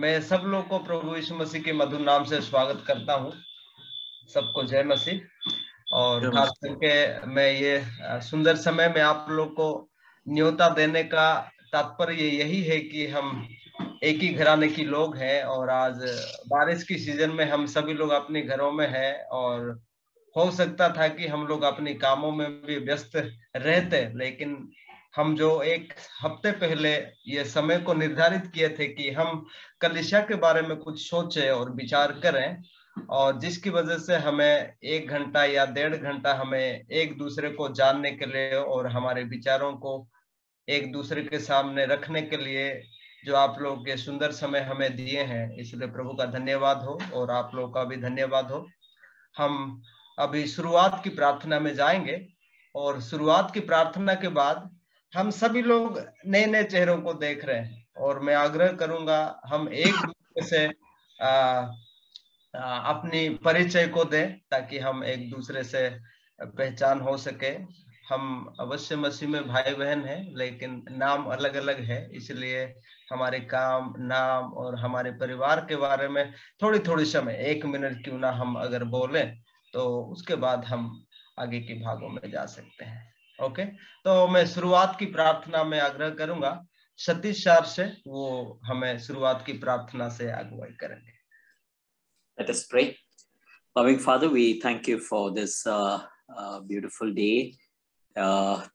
मैं सब लोग को प्रभु यीशु मसीह के मधुर नाम से स्वागत करता हूँ। सबको जय मसीह। और खास करके मैं ये सुंदर समय में आप लोग को न्योता देने का तात्पर्य यही है कि हम एक ही घराने की लोग हैं और आज बारिश की सीजन में हम सभी लोग अपने घरों में हैं और हो सकता था कि हम लोग अपने कामों में भी व्यस्त रहते, लेकिन हम जो एक हफ्ते पहले ये समय को निर्धारित किए थे कि हम कलीसिया के बारे में कुछ सोचें और विचार करें, और जिसकी वजह से हमें 1 घंटा या 1.5 घंटा हमें एक दूसरे को जानने के लिए और हमारे विचारों को एक दूसरे के सामने रखने के लिए जो आप लोग के सुंदर समय हमें दिए हैं, इसलिए प्रभु का धन्यवाद हो और आप लोग का भी धन्यवाद हो। हम अभी शुरुआत की प्रार्थना में जाएंगे और शुरुआत की प्रार्थना के बाद हम सभी लोग नए नए चेहरों को देख रहे हैं और मैं आग्रह करूंगा हम एक दूसरे से अपनी परिचय को दें ताकि हम एक दूसरे से पहचान हो सके। हम अवश्य मसीह में भाई बहन हैं, लेकिन नाम अलग अलग है, इसलिए हमारे काम, नाम और हमारे परिवार के बारे में थोड़ी थोड़ी समय 1 मिनट क्यों ना हम अगर बोलें तो उसके बाद हम आगे के भागों में जा सकते हैं। ओके, तो मैं शुरुआत की प्रार्थना में आग्रह करूंगा सतीश सर से, वो हमें शुरुआत की प्रार्थना से अगुवाई करेंगे। Let us pray. Loving Father, we thank you for this beautiful day.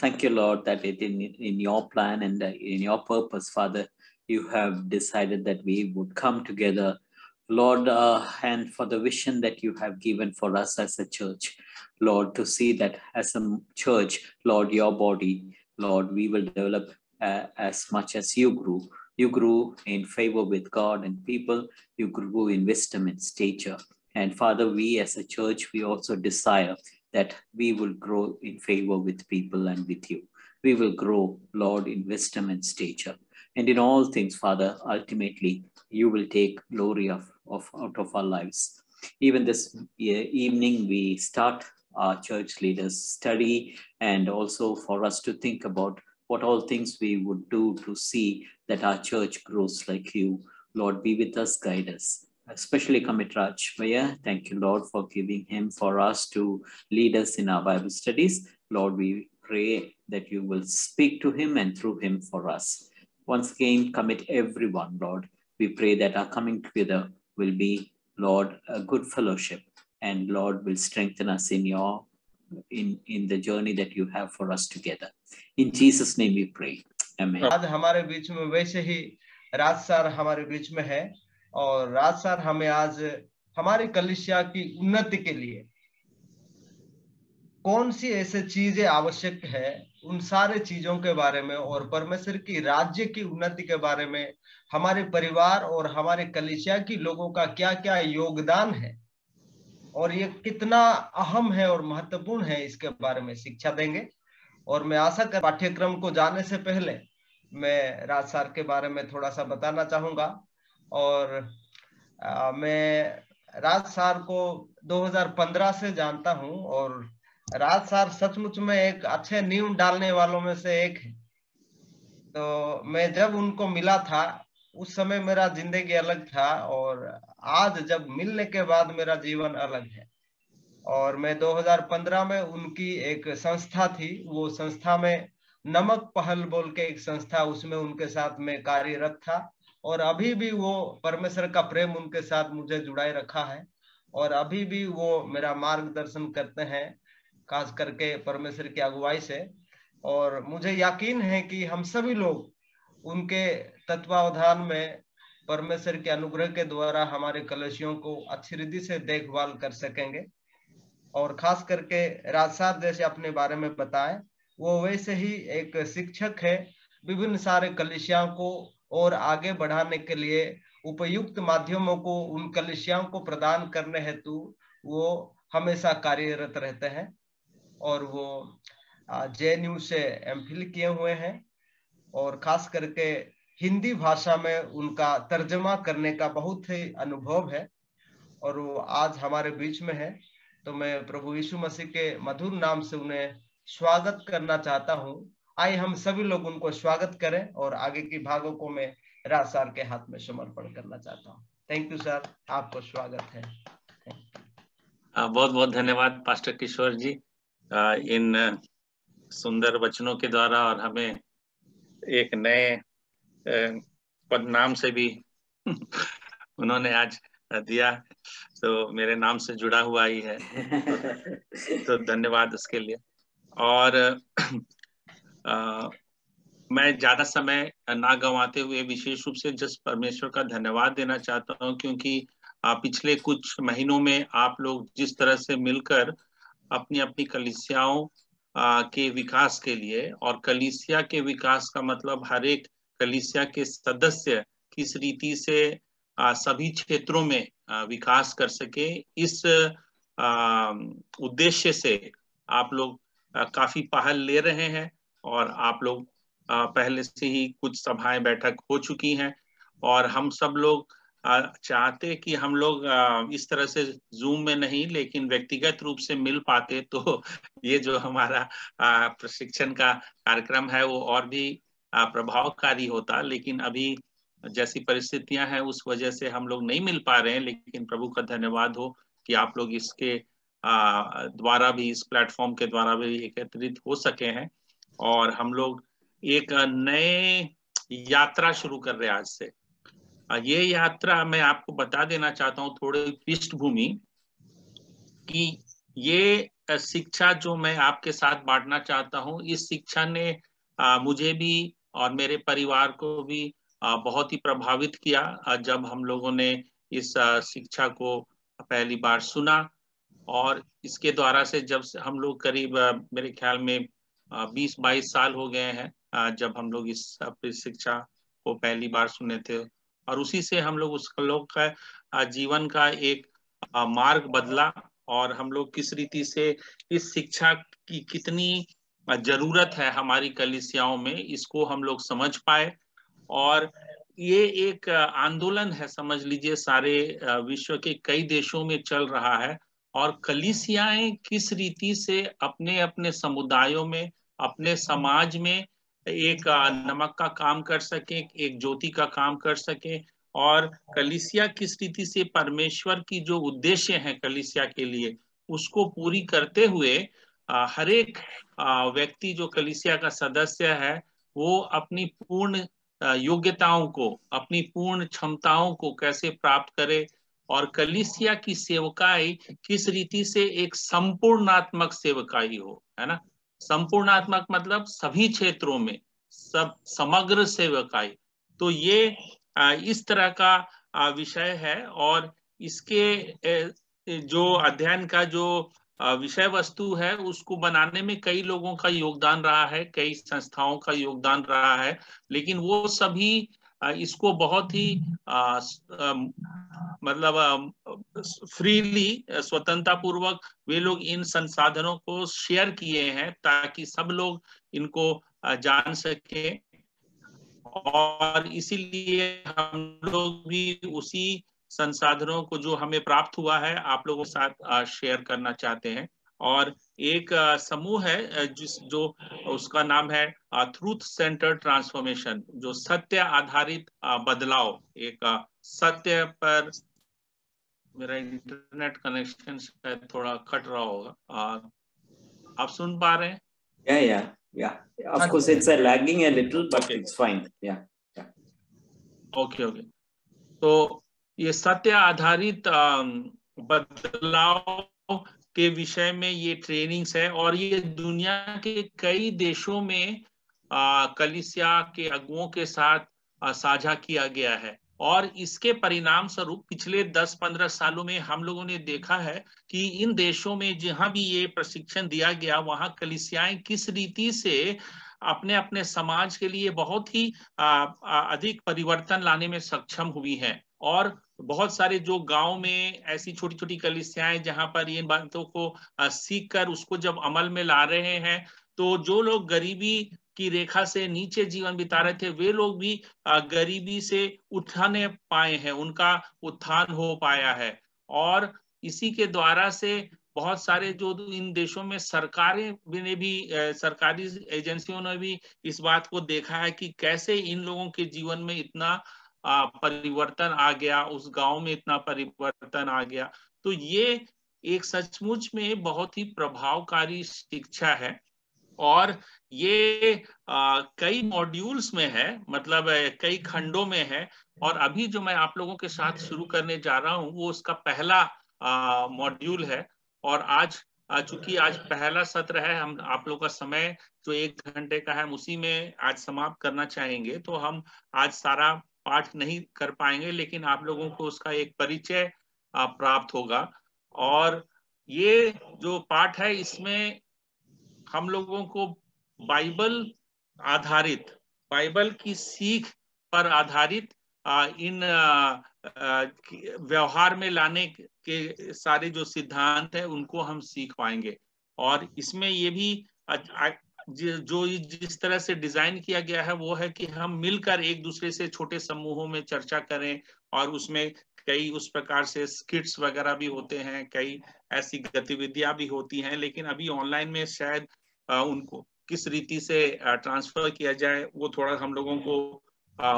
Thank you, Lord, that in your plan and in your purpose, Father, you have decided that we would come together, Lord, and for the vision that you have given for us as a church, Lord, to see that as a church, Lord, your body, Lord, we will develop as much as you grew. You grew in favor with God and people. You grew in wisdom and stature. And Father, we as a church, we also desire that we will grow in favor with people and with you. We will grow, Lord, in wisdom and stature. And in all things, Father, ultimately, you will take glory out of our lives. Even this evening, we start our church leaders study, and also for us to think about what all things we would do to see that our church grows like you. Lord, be with us, guide us. Especially commit Raj Maya. Thank you, Lord, for giving him for us to lead us in our Bible studies. Lord, we pray that you will speak to him and through him for us. Once again, commit everyone, Lord. We pray that our coming together will be, Lord, a good fellowship, and Lord will strengthen us in your in the journey that you have for us together. In Jesus' name we pray. Amen. आज हमारे बीच में वैसे ही राज sir हमारे बीच में है, और राज sir हमें आज हमारी कलीसिया की उन्नति के लिए कौन सी ऐसी चीजें आवश्यक है उन सारे चीजों के बारे में और परमेश्वर की राज्य की उन्नति के बारे में, हमारे परिवार और हमारे कलीसिया की लोगों का क्या क्या योगदान है और ये कितना अहम है और महत्वपूर्ण है, इसके बारे में शिक्षा देंगे। और मैं आशा कर पाठ्यक्रम को जाने से पहले मैं राज सर के बारे में थोड़ा सा बताना चाहूंगा। और मैं राज सर को 2015 से जानता हूं और राज सर सचमुच में एक अच्छे नींव डालने वालों में से एक है। तो मैं जब उनको मिला था उस समय मेरा जिंदगी अलग था, और आज जब मिलने के बाद मेरा जीवन अलग है। और मैं 2015 में उनकी एक संस्था थी, वो संस्था में नमक पहल बोल के एक संस्था, उसमें उनके साथ में कार्यरत था, और अभी भी वो परमेश्वर का प्रेम उनके साथ मुझे जुड़ाए रखा है और अभी भी वो मेरा मार्गदर्शन करते हैं, खास करके परमेश्वर की अगुवाई से। और मुझे यकीन है कि हम सभी लोग उनके तत्वावधान में परमेश्वर के अनुग्रह के द्वारा हमारे कलीसियों को अच्छी रीति से देखभाल कर सकेंगे। और खास करके राज साहब जैसे अपने बारे में बताएं, वो वैसे ही एक शिक्षक है, विभिन्न सारे कलीसियाओं को और आगे बढ़ाने के लिए उपयुक्त माध्यमों को उन कलीसियाओं को प्रदान करने हेतु वो हमेशा कार्यरत रहते हैं। और वो JNU से MPhil किए हुए हैं और खास करके हिंदी भाषा में उनका तर्जमा करने का बहुत ही अनुभव है, और वो आज हमारे बीच में है। तो मैं प्रभु यीशु मसीह के मधुर नाम से उन्हें स्वागत करना चाहता हूं। आइए हम सभी लोग उनको स्वागत करें और आगे की भागों को मैं रासार के हाथ में समर्पण करना चाहता हूँ। थैंक यू सर, आपको स्वागत है। बहुत बहुत धन्यवाद पास्टर किशोर जी इन सुंदर वचनों के द्वारा, और हमें एक नए पदनाम से भी उन्होंने आज दिया, तो मेरे नाम से जुड़ा हुआ ही है, तो धन्यवाद उसके लिए। और मैं ज्यादा समय ना गंवाते हुए विशेष रूप से जस्ट परमेश्वर का धन्यवाद देना चाहता हूँ, क्योंकि पिछले कुछ महीनों में आप लोग जिस तरह से मिलकर अपनी अपनी कलीसियाओं के विकास के लिए, और कलीसिया के विकास का मतलब हर एक कलीसिया के सदस्य किस रीति से सभी क्षेत्रों में विकास कर सके, इस उद्देश्य से आप लोग काफी पहल ले रहे हैं। और आप लोग पहले से ही कुछ सभाएं बैठक हो चुकी हैं, और हम सब लोग चाहते कि हम लोग इस तरह से जूम में नहीं लेकिन व्यक्तिगत रूप से मिल पाते, तो ये जो हमारा प्रशिक्षण का कार्यक्रम है वो और भी प्रभावकारी होता। लेकिन अभी जैसी परिस्थितियां हैं उस वजह से हम लोग नहीं मिल पा रहे हैं, लेकिन प्रभु का धन्यवाद हो कि आप लोग इसके द्वारा भी, इस प्लेटफॉर्म के द्वारा भी एकत्रित हो सके हैं, और हम लोग एक नए यात्रा शुरू कर रहे हैं आज से। ये यात्रा मैं आपको बता देना चाहता हूँ थोड़ी पृष्ठभूमि, कि ये शिक्षा जो मैं आपके साथ बांटना चाहता हूँ, इस शिक्षा ने मुझे भी और मेरे परिवार को भी बहुत ही प्रभावित किया जब हम लोगों ने इस शिक्षा को पहली बार सुना। और इसके द्वारा से जब हम लोग करीब मेरे ख्याल में 20-22 साल हो गए हैं जब हम लोग इस शिक्षा को पहली बार सुने थे, और उसी से हम लोग उस लोग का जीवन का एक मार्ग बदला, और हम लोग किस रीति से इस शिक्षा की कितनी जरूरत है हमारी कलीसियाओं में, इसको हम लोग समझ पाए। और ये एक आंदोलन है, समझ लीजिए सारे विश्व के कई देशों में चल रहा है, और कलीसियाएं किस रीति से अपने अपने समुदायों में, अपने समाज में एक नमक का काम कर सके, एक ज्योति का काम कर सके, और कलीसिया किस रीति से परमेश्वर की जो उद्देश्य है कलीसिया के लिए उसको पूरी करते हुए हर एक व्यक्ति जो कलीसिया का सदस्य है वो अपनी पूर्ण योग्यताओं को, अपनी पूर्ण क्षमताओं को कैसे प्राप्त करे, और कलीसिया की सेवकाई किस रीति से एक संपूर्णात्मक सेवकाई हो, है ना। संपूर्णात्मक मतलब सभी क्षेत्रों में सब समग्र सेवकाई। तो ये इस तरह का विषय है, और इसके जो अध्ययन का जो विषय वस्तु है उसको बनाने में कई लोगों का योगदान रहा है, कई संस्थाओं का योगदान रहा है, लेकिन वो सभी इसको बहुत ही मतलब फ्रीली, स्वतंत्रता पूर्वक वे लोग इन संसाधनों को शेयर किए हैं ताकि सब लोग इनको जान सके। और इसीलिए हम लोग भी उसी संसाधनों को जो हमें प्राप्त हुआ है आप लोगों के साथ शेयर करना चाहते हैं। और एक समूह है जो उसका नाम है ट्रूथ सेंटर ट्रांसफॉर्मेशन, जो सत्य आधारित बदलाव। एक सत्य पर, मेरा इंटरनेट कनेक्शन शायद थोड़ा कट रहा होगा, आप सुन पा रहे हैं? Yeah. Of course, it's lagging a little, but it's fine. Yeah. Okay. तो ये सत्य आधारित बदलाव के विषय में ये ट्रेनिंग्स है, और ये दुनिया के कई देशों में कलीसिया के अगुओं के साथ साझा किया गया है। और इसके परिणाम स्वरूप पिछले 10-15 सालों में हम लोगों ने देखा है कि इन देशों में जहां भी ये प्रशिक्षण दिया गया वहां कलीसियाएं किस रीति से अपने अपने समाज के लिए बहुत ही अधिक परिवर्तन लाने में सक्षम हुई हैं। और बहुत सारे जो गांव में ऐसी छोटी छोटी कलीसियाएं जहां पर इन बातों को सीख कर उसको जब अमल में ला रहे हैं, तो जो लोग गरीबी की रेखा से नीचे जीवन बिता रहे थे वे लोग भी गरीबी से उठाने पाए हैं, उनका उत्थान हो पाया है। और इसी के द्वारा से बहुत सारे जो इन देशों में सरकारें ने भी सरकारी एजेंसियों ने भी इस बात को देखा है कि कैसे इन लोगों के जीवन में इतना परिवर्तन आ गया, उस गांव में इतना परिवर्तन आ गया। तो ये एक सचमुच में बहुत ही प्रभावकारी शिक्षा है और ये कई मॉड्यूल्स में है, मतलब कई खंडों में है। और अभी जो मैं आप लोगों के साथ शुरू करने जा रहा हूं वो उसका पहला मॉड्यूल है। और आज चूंकि आज पहला सत्र है, हम आप लोगों का समय जो 1 घंटे का है उसी में आज समाप्त करना चाहेंगे, तो हम आज सारा पाठ नहीं कर पाएंगे, लेकिन आप लोगों को उसका एक परिचय प्राप्त होगा। और ये जो पाठ है इसमें हम लोगों को बाइबल आधारित, बाइबल की सीख पर आधारित इन व्यवहार में लाने के सारे जो सिद्धांत है उनको हम सीख पाएंगे। और इसमें ये भी जो जिस तरह से डिजाइन किया गया है वो है कि हम मिलकर एक दूसरे से छोटे समूहों में चर्चा करें, और उसमें कई उस प्रकार से स्किट्स वगैरह भी होते हैं, कई ऐसी गतिविधियां भी होती हैं। लेकिन अभी ऑनलाइन में शायद उनको किस रीति से ट्रांसफर किया जाए वो थोड़ा हम लोगों को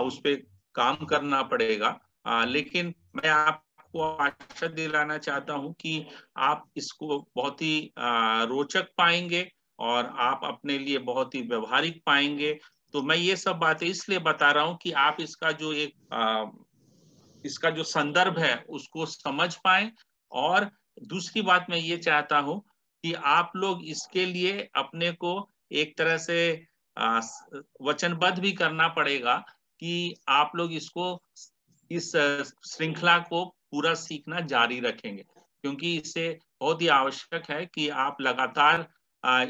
उस पर काम करना पड़ेगा। लेकिन मैं आपको आशा दिलाना चाहता हूं कि आप इसको बहुत ही रोचक पाएंगे और आप अपने लिए बहुत ही व्यवहारिक पाएंगे। तो मैं ये सब बातें इसलिए बता रहा हूं कि आप इसका जो इसका जो संदर्भ है उसको समझ पाएं। और दूसरी बात मैं ये चाहता हूं कि आप लोग इसके लिए अपने को एक तरह से वचनबद्ध भी करना पड़ेगा कि आप लोग इस श्रृंखला को पूरा सीखना जारी रखेंगे, क्योंकि इससे बहुत ही आवश्यक है कि आप लगातार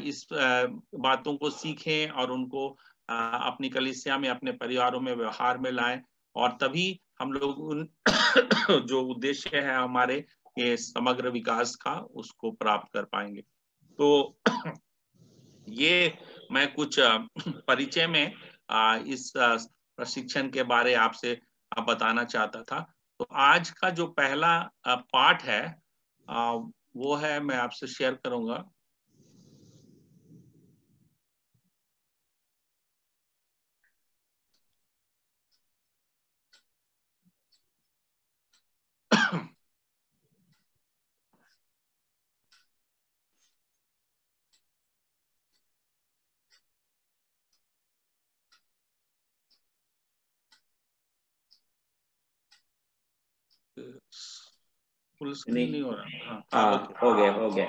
इस बातों को सीखें और उनको अपनी कलीसिया में, अपने परिवारों में व्यवहार में लाएं, और तभी हम लोग उन जो उद्देश्य है हमारे ये समग्र विकास का उसको प्राप्त कर पाएंगे। तो ये मैं कुछ परिचय में इस प्रशिक्षण के बारे आपसे बताना चाहता था। तो आज का जो पहला पाठ है वो है, मैं आपसे शेयर करूंगा। फुल स्क्रीन नहीं हो रहा। हाँ, हो गया।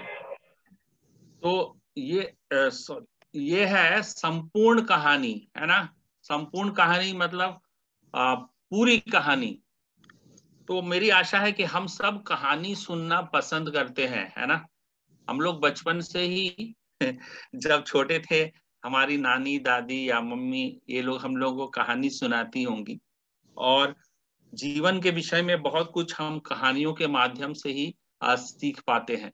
तो ये है संपूर्ण कहानी, है ना। संपूर्ण कहानी मतलब पूरी कहानी। तो मेरी आशा है कि हम सब कहानी सुनना पसंद करते हैं, है ना। हम लोग बचपन से ही जब छोटे थे हमारी नानी, दादी या मम्मी ये लोग हम लोगों को कहानी सुनाती होंगी, और जीवन के विषय में बहुत कुछ हम कहानियों के माध्यम से ही सीख पाते हैं।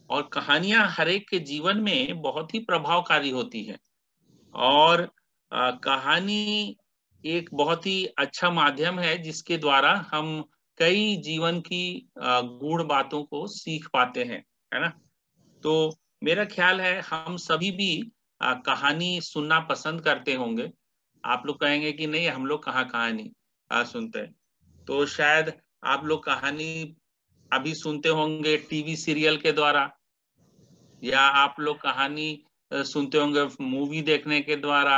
और कहानियां हर एक के जीवन में बहुत ही प्रभावकारी होती है। और कहानी एक बहुत ही अच्छा माध्यम है जिसके द्वारा हम कई जीवन की गूढ़ बातों को सीख पाते हैं, है ना। तो मेरा ख्याल है हम सभी भी कहानी सुनना पसंद करते होंगे। आप लोग कहेंगे कि नहीं, हम लोग कहाँ कहानी सुनते हैं। तो शायद आप लोग कहानी अभी सुनते होंगे टीवी सीरियल के द्वारा, या आप लोग कहानी सुनते होंगे मूवी देखने के द्वारा,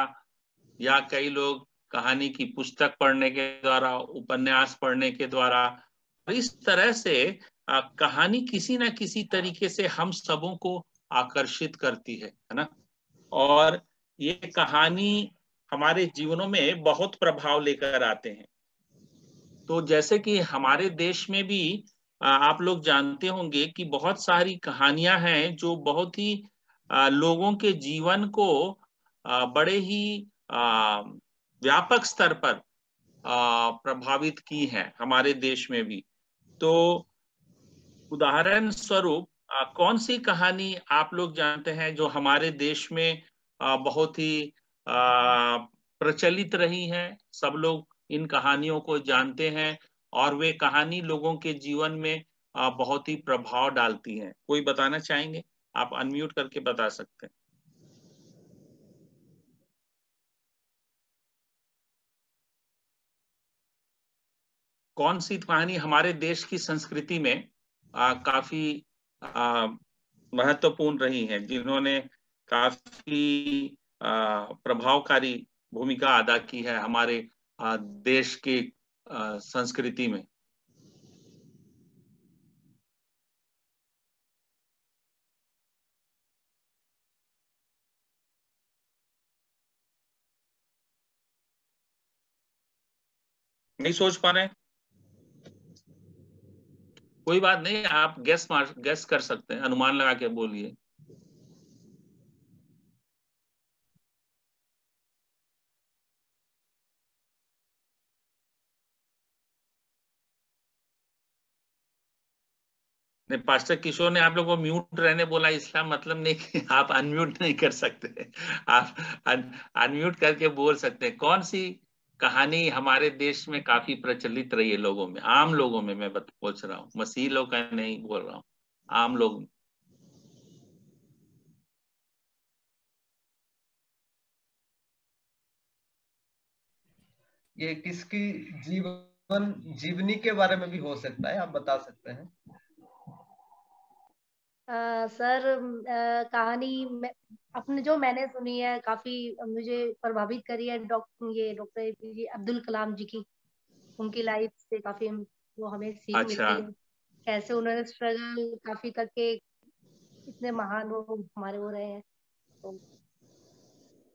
या कई लोग कहानी की पुस्तक पढ़ने के द्वारा, उपन्यास पढ़ने के द्वारा। इस तरह से कहानी किसी न किसी तरीके से हम सबों को आकर्षित करती है ना। और ये कहानी हमारे जीवनों में बहुत प्रभाव लेकर आते हैं। तो जैसे कि हमारे देश में भी आप लोग जानते होंगे कि बहुत सारी कहानियां हैं जो बहुत ही लोगों के जीवन को बड़े ही व्यापक स्तर पर प्रभावित की हैं हमारे देश में भी। तो उदाहरण स्वरूप कौन सी कहानी आप लोग जानते हैं जो हमारे देश में बहुत ही प्रचलित रही है, सब लोग इन कहानियों को जानते हैं और वे कहानी लोगों के जीवन में बहुत ही प्रभाव डालती हैं। कोई बताना चाहेंगे? आप अनम्यूट करके बता सकते हैं। कौन सी कहानी हमारे देश की संस्कृति में काफी महत्वपूर्ण रही है, जिन्होंने काफी प्रभावकारी भूमिका अदा की है हमारे देश की संस्कृति में? नहीं सोच पा रहे? कोई बात नहीं, आप गेस कर सकते हैं, अनुमान लगा के बोलिए। नहीं, पास्टर किशोर ने आप लोगों को म्यूट रहने बोला, इसका मतलब नहीं कि आप अनम्यूट नहीं कर सकते। आप अनम्यूट करके बोल सकते हैं। कौन सी कहानी हमारे देश में काफी प्रचलित रही है लोगों में, आम लोगों में? मैं पूछ रहा हूँ, मसीही लोग का नहीं बोल रहा हूँ, आम लोग में। ये किसकी जीवनी के बारे में भी हो सकता है, आप बता सकते हैं। सर कहानी अपने जो मैंने सुनी है काफी मुझे प्रभावित करी है, डॉक्टर एपीजे अब्दुल कलाम जी की, उनकी लाइफ से काफी वो हमें सीख अच्छा, मिलती है, कैसे उन्होंने स्ट्रगल काफी करके इतने महान वो हमारे हो रहे हैं। तो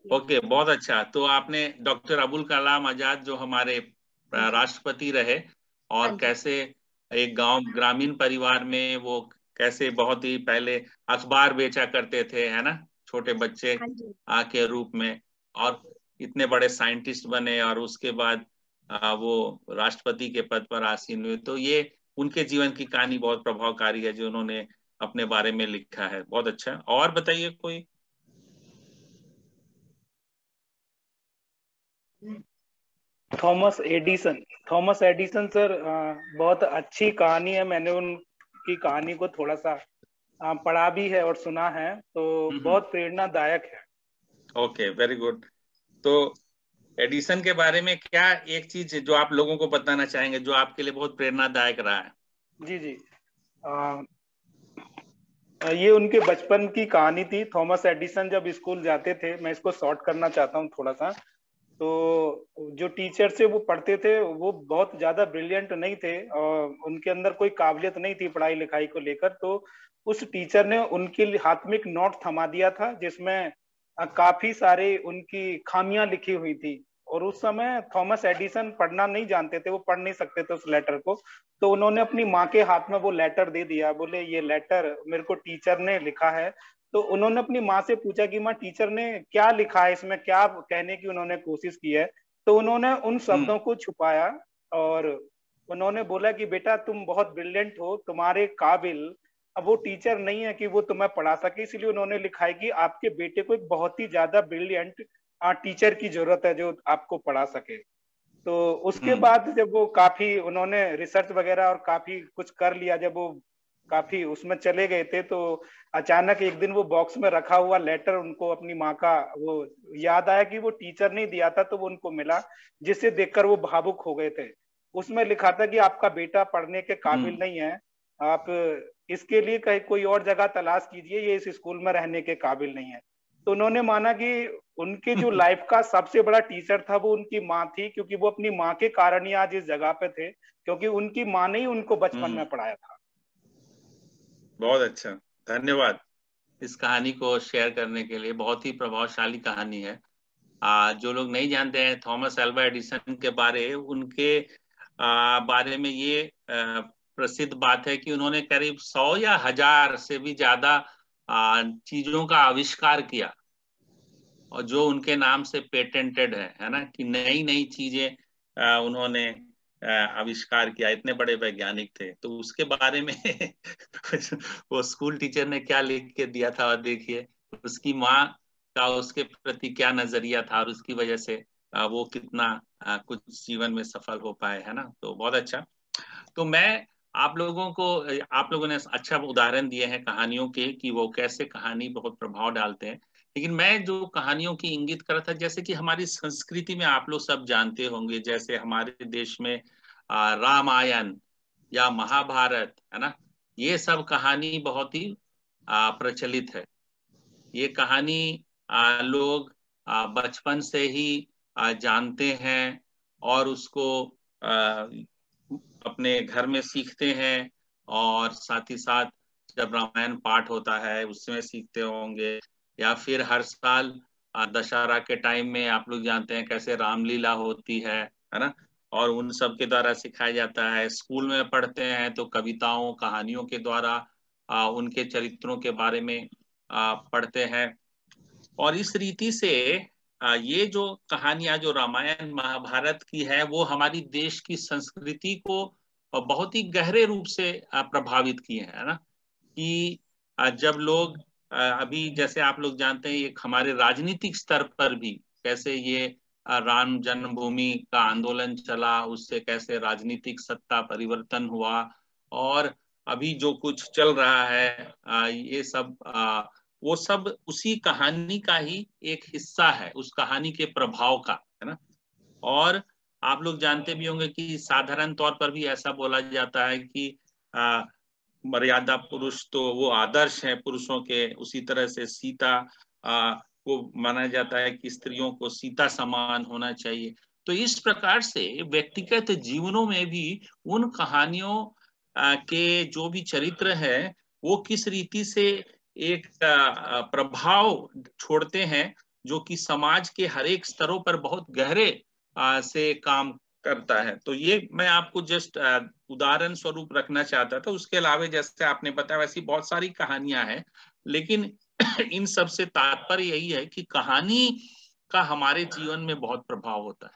ओके, बहुत अच्छा। तो आपने डॉक्टर अबुल कलाम आजाद जो हमारे राष्ट्रपति रहे, और कैसे एक ग्रामीण परिवार में वो कैसे बहुत ही पहले अखबार बेचा करते थे, है ना, छोटे बच्चे के रूप में, और इतने बड़े साइंटिस्ट बने, और उसके बाद वो राष्ट्रपति के पद पर आसीन हुए। तो ये उनके जीवन की कहानी बहुत प्रभावकारी है जो उन्होंने अपने बारे में लिखा है। बहुत अच्छा। और बताइए कोई। थॉमस एडिसन सर, बहुत अच्छी कहानी है। मैंने उनकी कहानी को थोड़ा सा पढ़ा भी है और सुना है, तो बहुत प्रेरणादायक है। Okay, very good. तो एडिसन के बारे में क्या एक चीज जो आप लोगों को बताना चाहेंगे जो आपके लिए बहुत प्रेरणादायक रहा है? जी जी, ये उनके बचपन की कहानी थी। थॉमस एडिसन जब स्कूल जाते थे, मैं इसको शॉर्ट करना चाहता हूँ थोड़ा सा, तो जो टीचर से वो पढ़ते थे वो बहुत ज्यादा ब्रिलियंट नहीं थे और उनके अंदर कोई काबिलियत नहीं थी पढ़ाई लिखाई को लेकर। तो उस टीचर ने उनके हाथ में एक नोट थमा दिया था जिसमें काफी सारे उनकी खामियां लिखी हुई थी, और उस समय थॉमस एडिसन पढ़ना नहीं जानते थे, वो पढ़ नहीं सकते थे उस लेटर को। तो उन्होंने अपनी माँ के हाथ में वो लेटर दे दिया, बोले ये लेटर मेरे को टीचर ने लिखा है। तो उन्होंने अपनी माँ से पूछा कि माँ टीचर ने क्या लिखा है इसमें, क्या कहने की उन्होंने कोशिश की है। तो उन्होंने उन शब्दों को छुपाया और उन्होंने बोला कि बेटा तुम बहुत ब्रिलियंट हो, तुम्हारे काबिल। अब वो टीचर नहीं है कि वो तुम्हें पढ़ा सके, इसलिए उन्होंने लिखा है कि आपके बेटे को एक बहुत ही ज्यादा ब्रिलियंट टीचर की जरूरत है जो आपको पढ़ा सके। तो उसके बाद जब वो काफी उन्होंने रिसर्च वगैरह और काफी कुछ कर लिया, जब वो काफी उसमें चले गए थे, तो अचानक एक दिन वो बॉक्स में रखा हुआ लेटर उनको अपनी माँ का वो याद आया कि वो टीचर ने दिया था, तो वो उनको मिला, जिसे देखकर वो भावुक हो गए थे। उसमें लिखा था कि आपका बेटा पढ़ने के काबिल नहीं है, आप इसके लिए कहीं कोई और जगह तलाश कीजिए, ये इस स्कूल में रहने के काबिल नहीं है। तो उन्होंने माना कि उनके जो लाइफ का सबसे बड़ा टीचर था वो उनकी माँ थी, क्योंकि वो अपनी माँ के कारण ही आज इस जगह पे थे, क्योंकि उनकी माँ ने ही उनको बचपन में पढ़ाया था। बहुत अच्छा, धन्यवाद इस कहानी को शेयर करने के लिए। बहुत ही प्रभावशाली कहानी है। जो लोग नहीं जानते हैं थॉमस अल्वा एडिसन के बारे, उनके बारे में ये प्रसिद्ध बात है कि उन्होंने करीब 100 या 1000 से भी ज्यादा चीजों का आविष्कार किया, और जो उनके नाम से पेटेंटेड है ना, कि नई नई चीजें उन्होंने आविष्कार किया। इतने बड़े वैज्ञानिक थे। तो उसके बारे में वो स्कूल टीचर ने क्या लिख के दिया था, और देखिए उसकी माँ का उसके प्रति क्या नजरिया था, और उसकी वजह से वो कितना कुछ जीवन में सफल हो पाए, है ना। तो बहुत अच्छा। तो मैं आप लोगों ने अच्छा उदाहरण दिए हैं कहानियों के कि वो कैसे कहानी बहुत प्रभाव डालते हैं। लेकिन मैं जो कहानियों की इंगित कर रहा था, जैसे कि हमारी संस्कृति में आप लोग सब जानते होंगे, जैसे हमारे देश में रामायण या महाभारत, है ना, ये सब कहानी बहुत ही प्रचलित है। ये कहानी लोग बचपन से ही जानते हैं और उसको अपने घर में सीखते हैं, और साथ ही साथ जब रामायण पाठ होता है उसमें सीखते होंगे, या फिर हर साल दशहरा के टाइम में आप लोग जानते हैं कैसे रामलीला होती है ना, और उन सब के द्वारा सिखाया जाता है। स्कूल में पढ़ते हैं तो कविताओं कहानियों के द्वारा उनके चरित्रों के बारे में पढ़ते हैं। और इस रीति से ये जो कहानियां जो रामायण महाभारत की है वो हमारी देश की संस्कृति को बहुत ही गहरे रूप से प्रभावित किए हैं, है ना। कि जब लोग अभी जैसे आप लोग जानते हैं एक हमारे राजनीतिक स्तर पर भी कैसे ये राम जन्मभूमि का आंदोलन चला, उससे कैसे राजनीतिक सत्ता परिवर्तन हुआ, और अभी जो कुछ चल रहा है ये सब वो सब उसी कहानी का ही एक हिस्सा है, उस कहानी के प्रभाव का, है ना। और आप लोग जानते भी होंगे कि साधारण तौर पर भी ऐसा बोला जाता है कि मर्यादा पुरुष तो वो आदर्श है पुरुषों के, उसी तरह से सीता को माना जाता है कि स्त्रियों को सीता समान होना चाहिए। तो इस प्रकार से व्यक्तिगत जीवनों में भी उन कहानियों के जो भी चरित्र है वो किस रीति से एक प्रभाव छोड़ते हैं जो कि समाज के हर एक स्तरों पर बहुत गहरे से काम करता है। तो ये मैं आपको जस्ट उदाहरण स्वरूप रखना चाहता था। उसके अलावा जैसे आपने बताया वैसी बहुत सारी कहानियां हैं, लेकिन इन सब से तात्पर्य यही है कि कहानी का हमारे जीवन में बहुत प्रभाव होता है,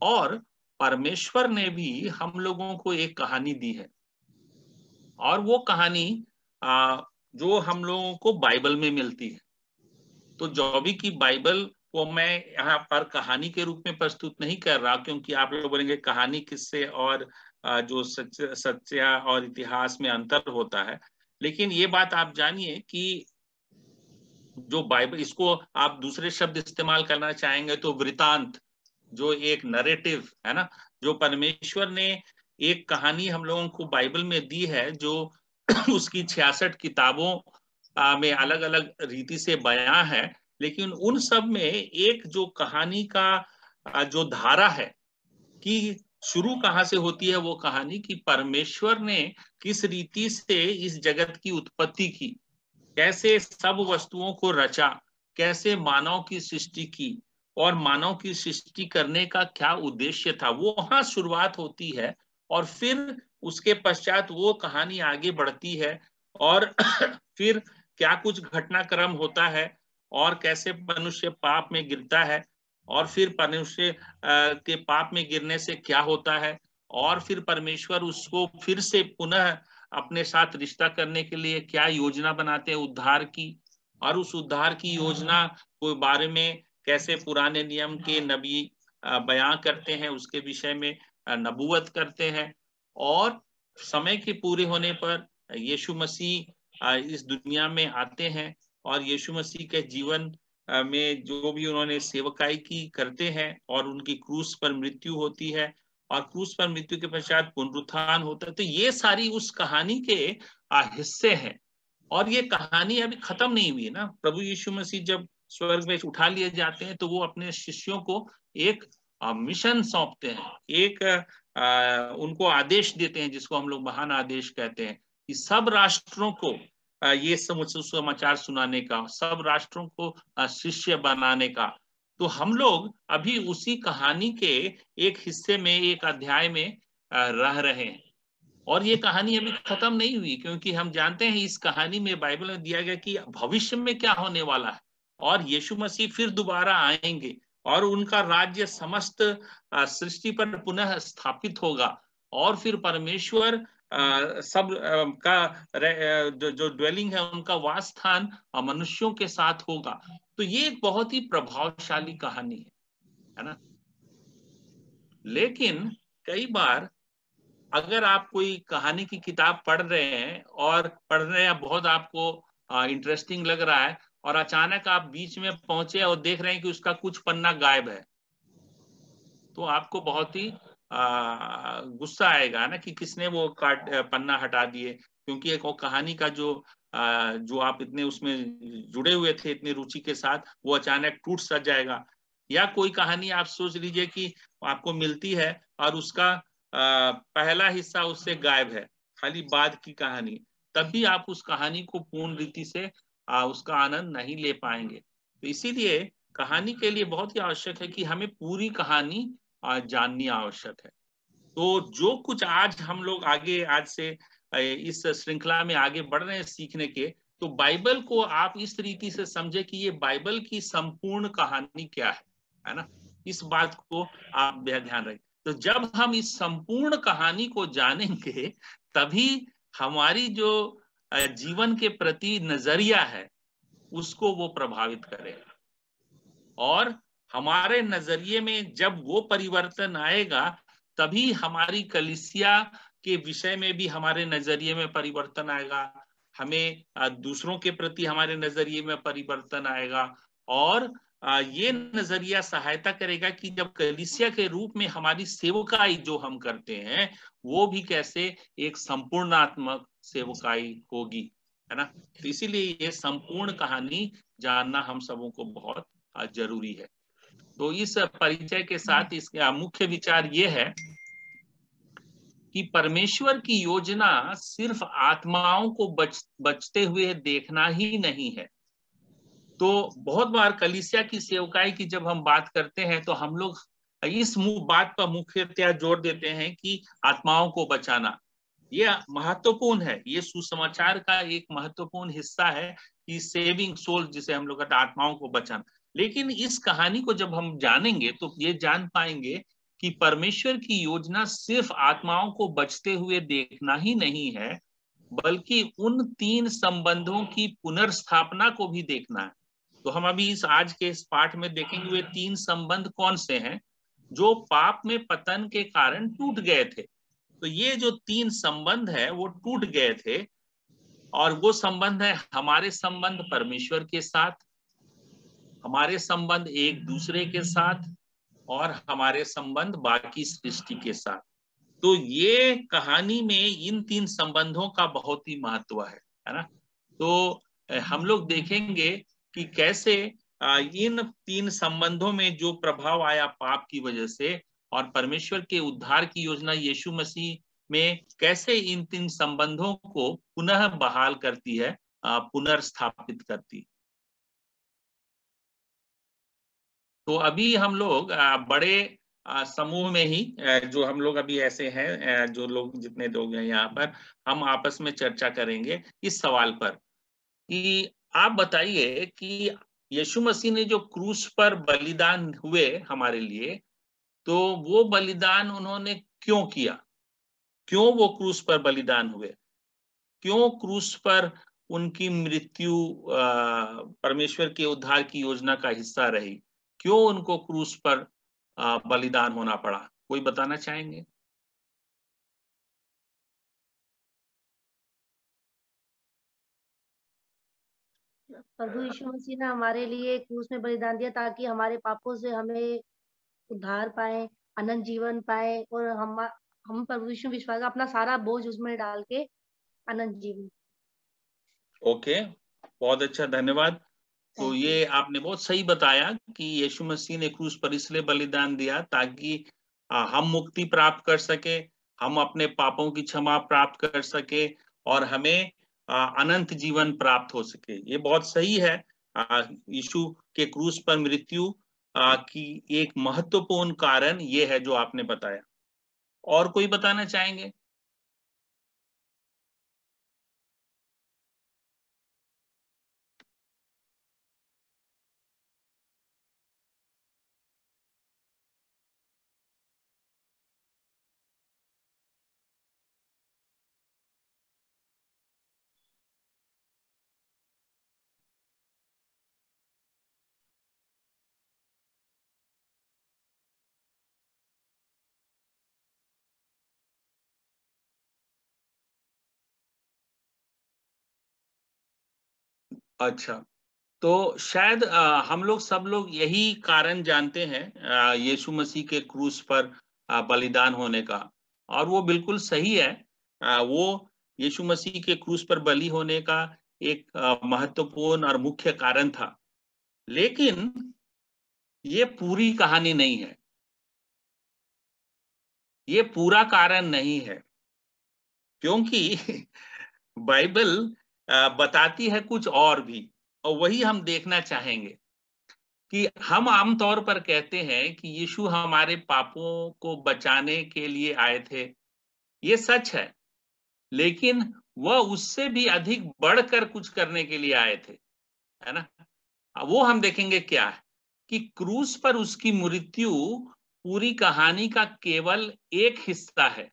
और परमेश्वर ने भी हम लोगों को एक कहानी दी है, और वो कहानी जो हम लोगों को बाइबल में मिलती है। तो जो भी की बाइबल को मैं यहाँ पर कहानी के रूप में प्रस्तुत नहीं कर रहा, क्योंकि आप लोग बोलेंगे कहानी किससे और जो सच्चा और इतिहास में अंतर होता है। लेकिन ये बात आप जानिए कि जो बाइबल, इसको आप दूसरे शब्द इस्तेमाल करना चाहेंगे तो वृतांत, जो एक नरेटिव है ना, जो परमेश्वर ने एक कहानी हम लोगों को बाइबल में दी है, जो उसकी 66 किताबों में अलग अलग रीति से बयां है, लेकिन उन सब में एक जो कहानी का जो धारा है कि शुरू कहाँ से होती है, वो कहानी कि परमेश्वर ने किस रीति से इस जगत की उत्पत्ति की, कैसे सब वस्तुओं को रचा, कैसे मानव की सृष्टि की, और मानव की सृष्टि करने का क्या उद्देश्य था, वो वहां शुरुआत होती है। और फिर उसके पश्चात वो कहानी आगे बढ़ती है, और फिर क्या कुछ घटनाक्रम होता है, और कैसे मनुष्य पाप में गिरता है, और फिर मनुष्य के पाप में गिरने से क्या होता है, और फिर परमेश्वर उसको फिर से पुनः अपने साथ रिश्ता करने के लिए क्या योजना बनाते हैं उद्धार की, और उस उद्धार की योजना के बारे में कैसे पुराने नियम के नबी बयां करते हैं, उसके विषय में नबूवत करते हैं। और समय के पूरे होने पर यीशु मसीह इस दुनिया में आते हैं, और यीशु मसीह के जीवन में जो भी उन्होंने सेवकाई की करते हैं, और उनकी क्रूस पर मृत्यु होती है, और क्रूस पर मृत्यु के पश्चात पुनरुत्थान होता है। तो ये सारी उस कहानी के हिस्से हैं, और ये कहानी अभी खत्म नहीं हुई है ना। प्रभु यीशु मसीह जब स्वर्ग में उठा लिए जाते हैं तो वो अपने शिष्यों को एक मिशन सौंपते हैं, एक उनको आदेश देते हैं, जिसको हम लोग महान आदेश कहते हैं, कि सब राष्ट्रों को ये समाचार सुनाने का, सब राष्ट्रों को शिष्य बनाने का। तो हम लोग अभी उसी कहानी के एक हिस्से में, एक अध्याय में रह रहे हैं, और ये कहानी अभी खत्म नहीं हुई, क्योंकि हम जानते हैं इस कहानी में बाइबल में दिया गया कि भविष्य में क्या होने वाला है, और यीशु मसीह फिर दोबारा आएंगे, और उनका राज्य समस्त सृष्टि पर पुनः स्थापित होगा, और फिर परमेश्वर सब का जो ड्वेलिंग है, उनका वास स्थान मनुष्यों के साथ होगा। तो ये एक बहुत ही प्रभावशाली कहानी है ना। लेकिन कई बार अगर आप कोई कहानी की किताब पढ़ रहे हैं और पढ़ रहे हैं, बहुत आपको इंटरेस्टिंग लग रहा है, और अचानक आप बीच में पहुंचे और देख रहे हैं कि उसका कुछ पन्ना गायब है, तो आपको बहुत ही गुस्सा आएगा ना कि किसने वो पन्ना हटा दिए, क्योंकि एक वो कहानी का जो आप इतने उसमें जुड़े हुए थे इतनी रुचि के साथ, वो अचानक टूट सा जाएगा। या कोई कहानी आप सोच लीजिए कि आपको मिलती है और उसका पहला हिस्सा उससे गायब है, खाली बाद की कहानी, तब भी आप उस कहानी को पूर्ण रीति से उसका आनंद नहीं ले पाएंगे। तो इसीलिए कहानी के लिए बहुत ही आवश्यक है कि हमें पूरी कहानी जाननी आवश्यक है। तो जो कुछ आज हम लोग आगे आज से इस श्रृंखला में आगे बढ़ रहे हैं सीखने के, तो बाइबल को आप इस रीति से समझे कि ये बाइबल की संपूर्ण कहानी क्या है ना, इस बात को आप ध्यान रखें। तो जब हम इस संपूर्ण कहानी को जानेंगे, तभी हमारी जो जीवन के प्रति नजरिया है उसको वो प्रभावित करेगा, और हमारे नजरिए में जब वो परिवर्तन आएगा, तभी हमारी कलीसिया के विषय में भी हमारे नजरिए में परिवर्तन आएगा, हमें दूसरों के प्रति हमारे नजरिए में परिवर्तन आएगा, और ये नजरिया सहायता करेगा कि जब कलीसिया के रूप में हमारी सेवकाई जो हम करते हैं, वो भी कैसे एक संपूर्णात्मक सेवकाई होगी, है ना। तो इसीलिए ये संपूर्ण कहानी जानना हम सबों को बहुत जरूरी है। तो इस परिचय के साथ इसका मुख्य विचार ये है कि परमेश्वर की योजना सिर्फ आत्माओं को बचते हुए देखना ही नहीं है। तो बहुत बार कलीसिया की सेवकाई की जब हम बात करते हैं, तो हम लोग इस बात पर मुख्यतया जोर देते हैं कि आत्माओं को बचाना ये महत्वपूर्ण है, ये सुसमाचार का एक महत्वपूर्ण हिस्सा है कि सेविंग सोल, जिसे हम लोग कहते हैं आत्माओं को बचाना। लेकिन इस कहानी को जब हम जानेंगे तो ये जान पाएंगे कि परमेश्वर की योजना सिर्फ आत्माओं को बचते हुए देखना ही नहीं है, बल्कि उन 3 संबंधों की पुनर्स्थापना को भी देखना है। तो हम अभी आज के इस पाठ में देखेंगे वे 3 संबंध कौन से हैं जो पाप में पतन के कारण टूट गए थे। तो ये जो 3 संबंध है वो टूट गए थे, और वो संबंध है हमारे संबंध परमेश्वर के साथ, हमारे संबंध एक दूसरे के साथ, और हमारे संबंध बाकी सृष्टि के साथ। तो ये कहानी में इन 3 संबंधों का बहुत ही महत्व है ना। तो हम लोग देखेंगे कि कैसे इन 3 संबंधों में जो प्रभाव आया पाप की वजह से, और परमेश्वर के उद्धार की योजना यीशु मसीह में कैसे इन 3 संबंधों को पुनः बहाल करती है, पुनर्स्थापित करती। तो अभी हम लोग बड़े समूह में ही जो हम लोग अभी ऐसे हैं, जो लोग जितने लोग हैं यहाँ पर, हम आपस में चर्चा करेंगे इस सवाल पर कि आप बताइए कि यीशु मसीह ने जो क्रूस पर बलिदान हुए हमारे लिए, तो वो बलिदान उन्होंने क्यों किया, क्यों वो क्रूस पर बलिदान हुए, क्यों क्रूस पर उनकी मृत्यु परमेश्वर के उद्धार की योजना का हिस्सा रही, क्यों उनको क्रूस पर बलिदान होना पड़ा, कोई बताना चाहेंगे? प्रभु यीशु मसीह ने हमारे लिए क्रूस में बलिदान दिया ताकि हमारे पापों से हमें उद्धार पाए, अनंत जीवन पाए, और हम प्रभु यीशु विश्वास का अपना सारा बोझ उसमें डाल के अनंत जीवन। ओके, बहुत अच्छा, धन्यवाद। तो ये आपने बहुत सही बताया कि यीशु मसीह ने क्रूस पर इसलिए बलिदान दिया ताकि हम मुक्ति प्राप्त कर सके, हम अपने पापों की क्षमा प्राप्त कर सके, और हमें अनंत जीवन प्राप्त हो सके। ये बहुत सही है। यीशु के क्रूस पर मृत्यु की एक महत्वपूर्ण कारण ये है जो आपने बताया। और कोई बताना चाहेंगे? अच्छा, तो शायद हम लोग सब लोग यही कारण जानते हैं यीशु मसीह के क्रूस पर बलिदान होने का, और वो बिल्कुल सही है। वो यीशु मसीह के क्रूस पर बलि होने का एक महत्वपूर्ण और मुख्य कारण था, लेकिन ये पूरी कहानी नहीं है, ये पूरा कारण नहीं है, क्योंकि बाइबल बताती है कुछ और भी, और वही हम देखना चाहेंगे। कि हम आमतौर पर कहते हैं कि यीशु हमारे पापों को बचाने के लिए आए थे, ये सच है, लेकिन वह उससे भी अधिक बढ़कर कुछ करने के लिए आए थे, है ना। वो हम देखेंगे क्या है कि क्रूस पर उसकी मृत्यु पूरी कहानी का केवल एक हिस्सा है।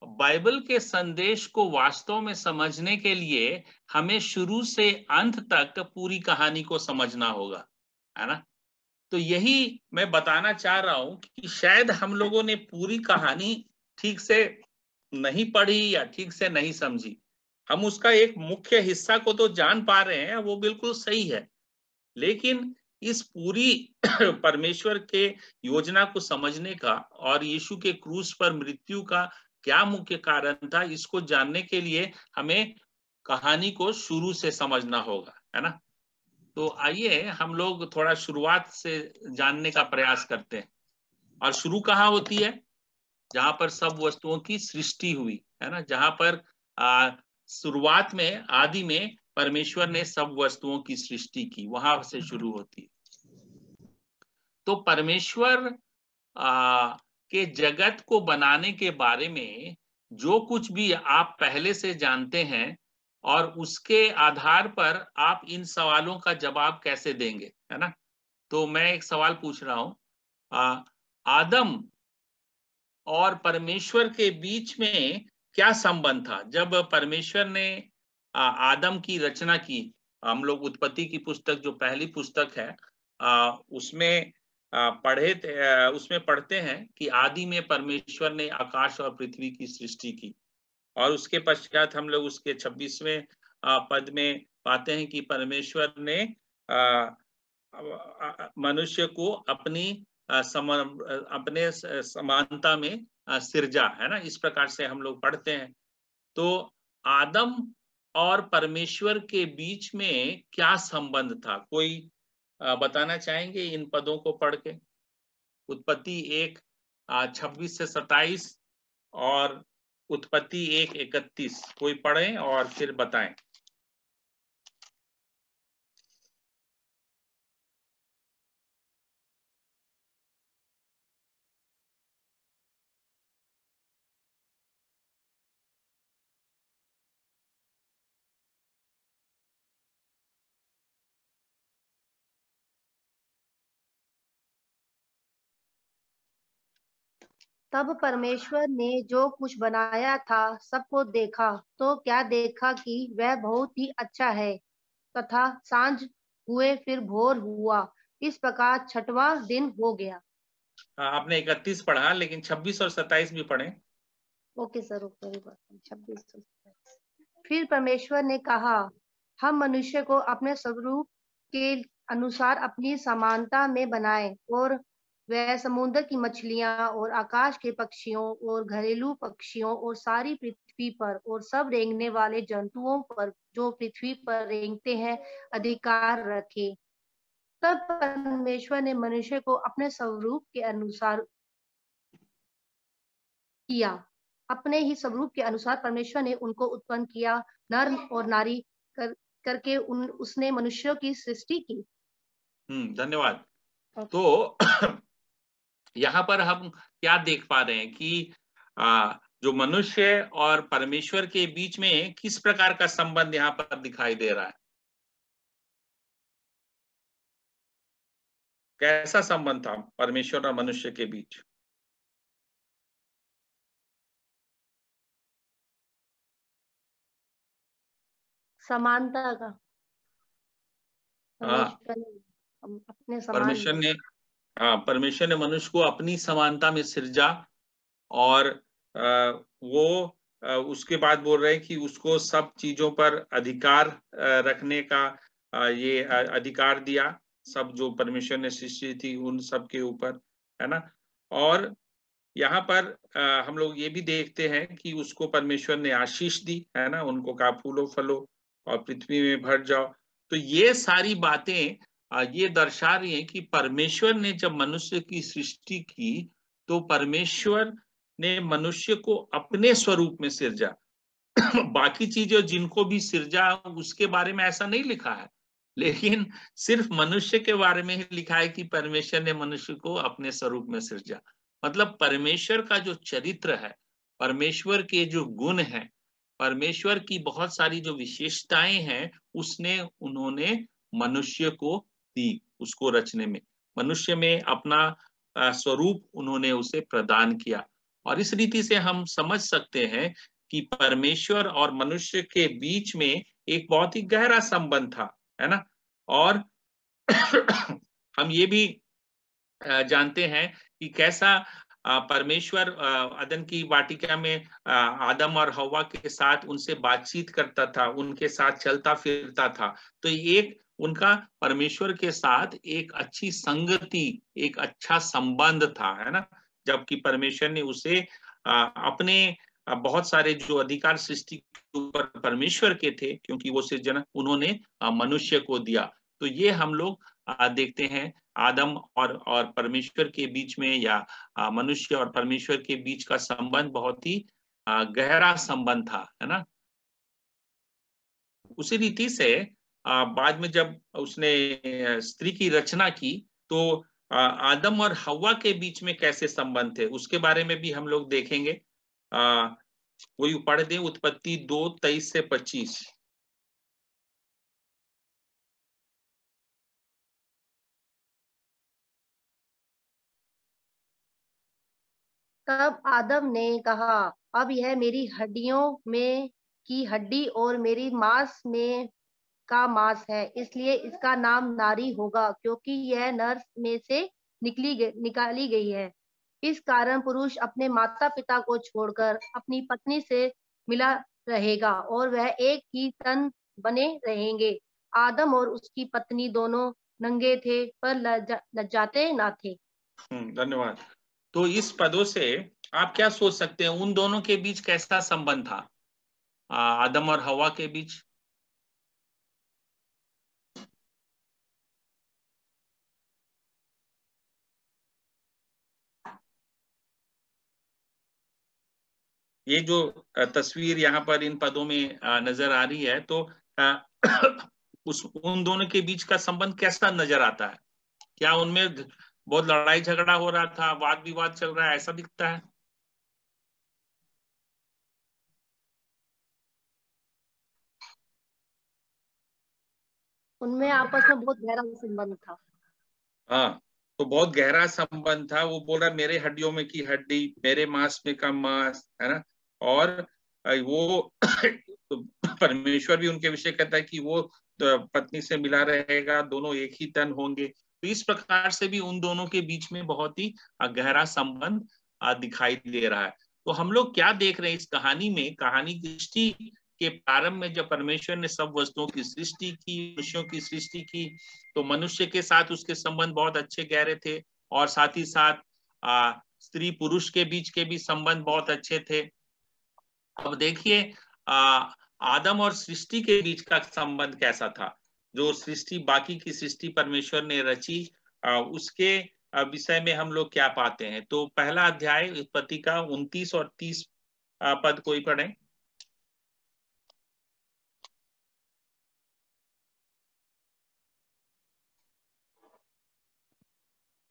बाइबल के संदेश को वास्तव में समझने के लिए हमें शुरू से अंत तक पूरी कहानी को समझना होगा, है ना। तो यही मैं बताना चाह रहा हूं कि शायद हम लोगों ने पूरी कहानी ठीक से नहीं पढ़ी या ठीक से नहीं समझी। हम उसका एक मुख्य हिस्सा को तो जान पा रहे हैं, वो बिल्कुल सही है, लेकिन इस पूरी परमेश्वर के योजना को समझने का और यीशु के क्रूस पर मृत्यु का क्या मुख्य कारण था, इसको जानने के लिए हमें कहानी को शुरू से समझना होगा, है ना। तो आइए हम लोग थोड़ा शुरुआत से जानने का प्रयास करते हैं। और शुरू कहाँ होती है? जहां पर सब वस्तुओं की सृष्टि हुई, है ना, जहां पर शुरुआत में आदि में परमेश्वर ने सब वस्तुओं की सृष्टि की, वहां से शुरू होती है। तो परमेश्वर के जगत को बनाने के बारे में जो कुछ भी आप पहले से जानते हैं, और उसके आधार पर आप इन सवालों का जवाब कैसे देंगे, है ना। तो मैं एक सवाल पूछ रहा हूं, आदम और परमेश्वर के बीच में क्या संबंध था? जब परमेश्वर ने आदम की रचना की, हम लोग उत्पत्ति की पुस्तक जो पहली पुस्तक है उसमें उसमें पढ़ते हैं कि आदि में परमेश्वर ने आकाश और पृथ्वी की सृष्टि की, और उसके पश्चात हम लोग उसके 26वें पद में पाते हैं कि परमेश्वर ने मनुष्य को अपनी अपने समानता में सिरजा, है ना। इस प्रकार से हम लोग पढ़ते हैं। तो आदम और परमेश्वर के बीच में क्या संबंध था? कोई बताना चाहेंगे इन पदों को पढ़ के? उत्पत्ति 1 26 से 27 और उत्पत्ति 1 31, कोई पढ़ें और फिर बताएं। तब परमेश्वर ने जो कुछ बनाया था सबको देखा, तो क्या देखा कि वह बहुत ही अच्छा है। तथा सांझ हुए फिर भोर हुआ, इस प्रकार छठवां दिन हो गया। आपने 31 पढ़ा, लेकिन 26 और 27 भी पढ़ें। Okay sir, 26। फिर परमेश्वर ने कहा, हम मनुष्य को अपने स्वरूप के अनुसार अपनी समानता में बनाएं, और वह समुद्र की मछलियां और आकाश के पक्षियों और घरेलू पक्षियों और सारी पृथ्वी पर और सब रेंगने वाले जंतुओं पर जो पृथ्वी पर रेंगते हैं अधिकार रखे। तब परमेश्वर ने मनुष्य को अपने स्वरूप के अनुसार किया, अपने ही स्वरूप के अनुसार परमेश्वर ने उनको उत्पन्न किया, नर और नारी करके उसने मनुष्यों की सृष्टि की। धन्यवाद। तो यहाँ पर हम क्या देख पा रहे हैं कि जो मनुष्य और परमेश्वर के बीच में किस प्रकार का संबंध यहाँ पर दिखाई दे रहा है? कैसा संबंध था परमेश्वर और मनुष्य के बीच? समानता का। परमेश्वर ने मनुष्य को अपनी समानता में सिरजा, और वो उसके बाद बोल रहे हैं कि उसको सब चीजों पर अधिकार रखने का ये अधिकार दिया, सब जो परमेश्वर ने सृष्टि थी उन सब के ऊपर, है ना। और यहाँ पर हम लोग ये भी देखते हैं कि उसको परमेश्वर ने आशीष दी, है ना, उनको कहा फूलो फलो और पृथ्वी में भर जाओ। तो ये सारी बातें ये दर्शा रही हैं कि परमेश्वर ने जब मनुष्य की सृष्टि की तो परमेश्वर ने मनुष्य को अपने स्वरूप में सिरजा। बाकी चीजें जिनको भी सिरजा उसके बारे में ऐसा नहीं लिखा है, लेकिन सिर्फ मनुष्य के बारे में ही लिखा है कि परमेश्वर ने मनुष्य को अपने स्वरूप में सिरजा। मतलब परमेश्वर का जो चरित्र है, परमेश्वर के जो गुण हैं, परमेश्वर की बहुत सारी जो विशेषताएं हैं, उन्होंने मनुष्य को दी। उसको रचने में मनुष्य में अपना स्वरूप उन्होंने उसे प्रदान किया। और इस रीति से हम समझ सकते हैं कि परमेश्वर और मनुष्य के बीच में एक बहुत ही गहरा संबंध था, है ना। और हम ये भी जानते हैं कि कैसा परमेश्वर अदन की वाटिका में आदम और हवा के साथ उनसे बातचीत करता था, उनके साथ चलता फिरता था। तो एक उनका परमेश्वर के साथ एक अच्छी संगति, एक अच्छा संबंध था, है ना। जबकि परमेश्वर ने उसे अपने बहुत सारे जो अधिकार सृष्टि के ऊपर परमेश्वर के थे, क्योंकि वो सृजन उन्होंने मनुष्य को दिया। तो ये हम लोग देखते हैं आदम और परमेश्वर के बीच में, या मनुष्य और परमेश्वर के बीच का संबंध बहुत ही गहरा संबंध था, है ना। उसी रीति से बाद में जब उसने स्त्री की रचना की तो आदम और हवा के बीच में कैसे संबंध थे उसके बारे में भी हम लोग देखेंगे। वही पढ़ दें, उत्पत्ति 2:23 से 25। तब आदम ने कहा, अब यह मेरी हड्डियों में की हड्डी और मेरी मांस में का मांस है, इसलिए इसका नाम नारी होगा, क्योंकि यह नर में से निकाली गई है। इस कारण पुरुष अपने माता पिता को छोड़कर अपनी पत्नी से मिला रहेगा और वह एक ही तन बने रहेंगे। आदम और उसकी पत्नी दोनों नंगे थे पर लज्जाते ना थे। धन्यवाद। तो इस पदों से आप क्या सोच सकते हैं, उन दोनों के बीच कैसा संबंध था, आदम और हवा के बीच? ये जो तस्वीर यहाँ पर इन पदों में नजर आ रही है, तो उन दोनों के बीच का संबंध कैसा नजर आता है? क्या उनमें बहुत लड़ाई झगड़ा हो रहा था, वाद विवाद चल रहा है, ऐसा दिखता है? उनमें आपस में बहुत गहरा संबंध था। हाँ, तो बहुत गहरा संबंध था। वो बोल रहा मेरे हड्डियों में की हड्डी, मेरे मांस में का मांस, है ना। और वो परमेश्वर भी उनके विषय कहता है कि वो पत्नी से मिला रहेगा, दोनों एक ही तन होंगे। तो इस प्रकार से भी उन दोनों के बीच में बहुत ही गहरा संबंध दिखाई दे रहा है। तो हम लोग क्या देख रहे हैं इस कहानी में? कहानी की सृष्टि के प्रारंभ में जब परमेश्वर ने सब वस्तुओं की सृष्टि की, मनुष्यों की सृष्टि की, तो मनुष्य के साथ उसके संबंध बहुत अच्छे गहरे थे, और साथ ही साथ स्त्री पुरुष के बीच के भी संबंध बहुत अच्छे थे। अब देखिए आदम और सृष्टि के बीच का संबंध कैसा था। जो सृष्टि, बाकी की सृष्टि परमेश्वर ने रची, उसके विषय में हम लोग क्या पाते हैं। तो पहला अध्याय उत्पत्ति का 29 और 30 पद कोई पढ़े।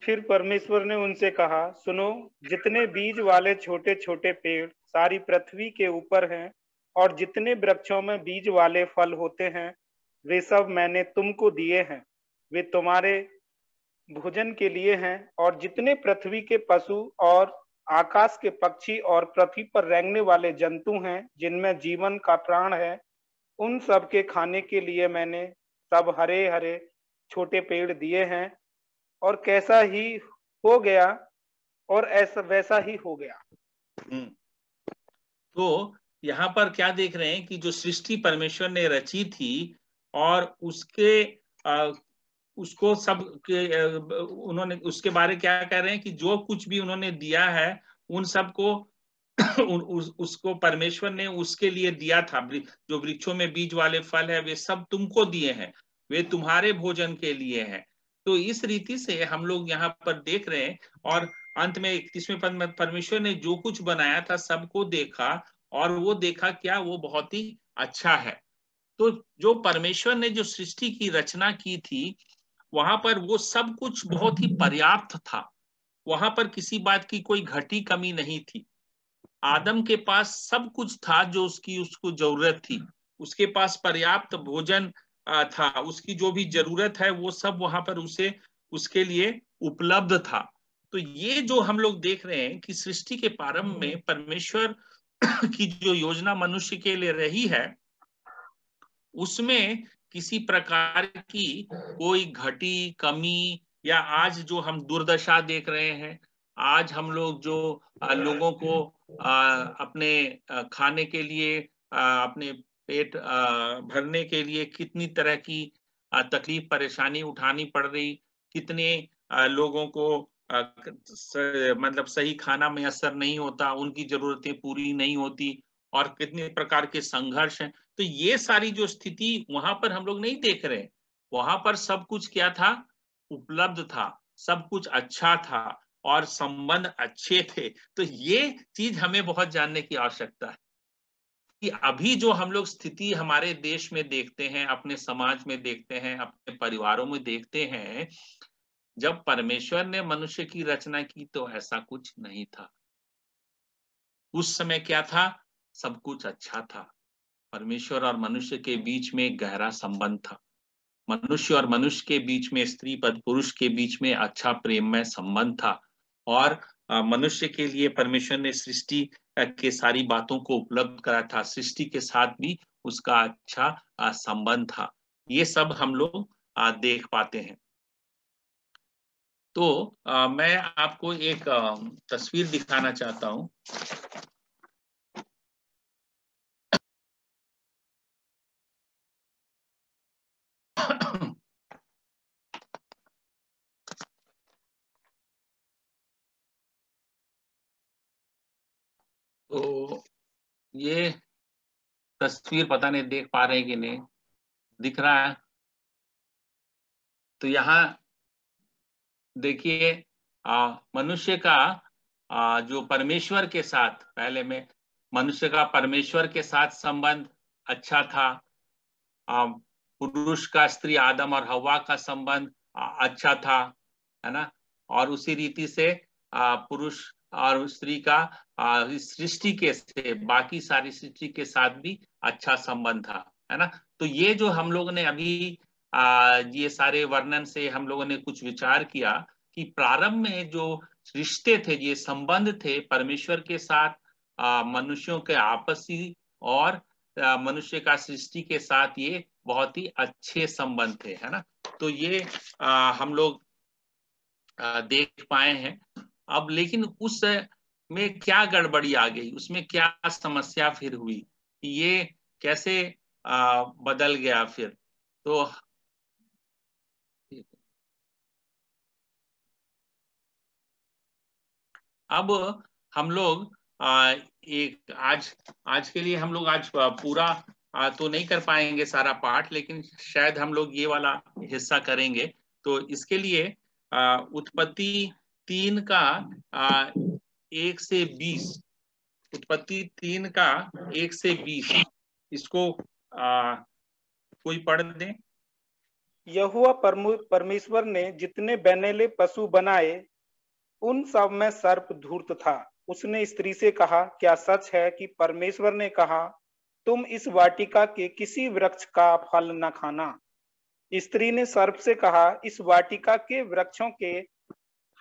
फिर परमेश्वर ने उनसे कहा, सुनो, जितने बीज वाले छोटे छोटे पेड़ सारी पृथ्वी के ऊपर हैं और जितने वृक्षों में बीज वाले फल होते हैं, वे सब मैंने तुमको दिए हैं। वे तुम्हारे भोजन के लिए हैं। और जितने पृथ्वी के पशु और आकाश के पक्षी और पृथ्वी पर रेंगने वाले जंतु हैं, जिनमें जीवन का प्राण है, उन सब के खाने के लिए मैंने सब हरे हरे छोटे पेड़ दिए हैं। और कैसा ही हो गया, और ऐसा वैसा ही हो गया। तो यहाँ पर क्या देख रहे हैं कि जो सृष्टि परमेश्वर ने रची थी और उसको सब उन्होंने उसके बारे क्या कह रहे हैं कि जो कुछ भी उन्होंने दिया है उन सबको उसको परमेश्वर ने उसके लिए दिया था। जो वृक्षों में बीज वाले फल है वे सब तुमको दिए हैं, वे तुम्हारे भोजन के लिए हैं। तो इस रीति से हम लोग यहाँ पर देख रहे हैं। और अंत में 31वें पद में परमेश्वर ने जो कुछ बनाया था सबको देखा और वो देखा क्या, वो बहुत ही अच्छा है। तो जो परमेश्वर ने जो सृष्टि की रचना की थी वहां पर वो सब कुछ बहुत ही पर्याप्त था। वहां पर किसी बात की कोई घटी कमी नहीं थी। आदम के पास सब कुछ था जो उसको जरूरत थी। उसके पास पर्याप्त भोजन था। उसकी जो भी जरूरत है वो सब वहां पर उसके लिए उपलब्ध था। तो ये जो हम लोग देख रहे हैं कि सृष्टि के प्रारंभ में परमेश्वर की जो योजना मनुष्य के लिए रही है उसमें किसी प्रकार की कोई घटी कमी या आज जो हम दुर्दशा देख रहे हैं, आज हम लोग जो लोगों को अपने खाने के लिए अपने पेट भरने के लिए कितनी तरह की तकलीफ परेशानी उठानी पड़ रही, कितने लोगों को मतलब सही खाना मैसर नहीं होता, उनकी जरूरतें पूरी नहीं होती और कितने प्रकार के संघर्ष हैं। तो ये सारी जो स्थिति वहां पर हम लोग नहीं देख रहे। वहां पर सब कुछ क्या था, उपलब्ध था, सब कुछ अच्छा था और संबंध अच्छे थे। तो ये चीज हमें बहुत जानने की आवश्यकता है कि अभी जो हम लोग स्थिति हमारे देश में देखते हैं, अपने समाज में देखते हैं, अपने परिवारों में देखते हैं, जब परमेश्वर ने मनुष्य की रचना की तो ऐसा कुछ नहीं था। उस समय क्या था, सब कुछ अच्छा था। परमेश्वर और मनुष्य के बीच में गहरा संबंध था। मनुष्य और मनुष्य के बीच में, स्त्री पद पुरुष के बीच में अच्छा प्रेममय संबंध था। और मनुष्य के लिए परमेश्वर ने सृष्टि के सारी बातों को उपलब्ध करा था। सृष्टि के साथ भी उसका अच्छा संबंध था। ये सब हम लोग देख पाते हैं। तो मैं आपको एक तस्वीर दिखाना चाहता हूं। तो ये तस्वीर पता नहीं देख पा रहे हैं कि नहीं, दिख रहा है? तो यहाँ देखिए मनुष्य का जो परमेश्वर के साथ, पहले में मनुष्य का परमेश्वर के साथ संबंध अच्छा था। पुरुष का स्त्री आदम और हवा का संबंध अच्छा था, है ना। और उसी रीति से पुरुष और स्त्री का सृष्टि के से बाकी सारी सृष्टि के साथ भी अच्छा संबंध था, है ना। तो ये जो हम लोग ने अभी ये सारे वर्णन से हम लोगों ने कुछ विचार किया कि प्रारंभ में जो रिश्ते थे, ये संबंध थे परमेश्वर के साथ, मनुष्यों के आपसी और मनुष्य का सृष्टि के साथ, ये बहुत ही अच्छे संबंध थे, है ना। तो ये हम लोग देख पाए हैं। अब लेकिन उस में क्या गड़बड़ी आ गई, उसमें क्या समस्या फिर हुई, ये कैसे बदल गया फिर। तो अब हम लोग एक आज के लिए हम लोग आज पूरा तो नहीं कर पाएंगे सारा पाठ, लेकिन शायद हम लोग ये वाला हिस्सा करेंगे। तो इसके लिए उत्पत्ति 3 का 1 से 20, उत्पत्ति 3 का 1 से 20 इसको कोई पढ़ दे। यहोवा परमेश्वर ने जितने बनैले पशु बनाए उन सब में सर्प धूर्त था। उसने स्त्री से कहा, क्या सच है कि परमेश्वर ने कहा, तुम इस वाटिका के किसी वृक्ष का फल न खाना? स्त्री ने सर्प से कहा, इस वाटिका के वृक्षों के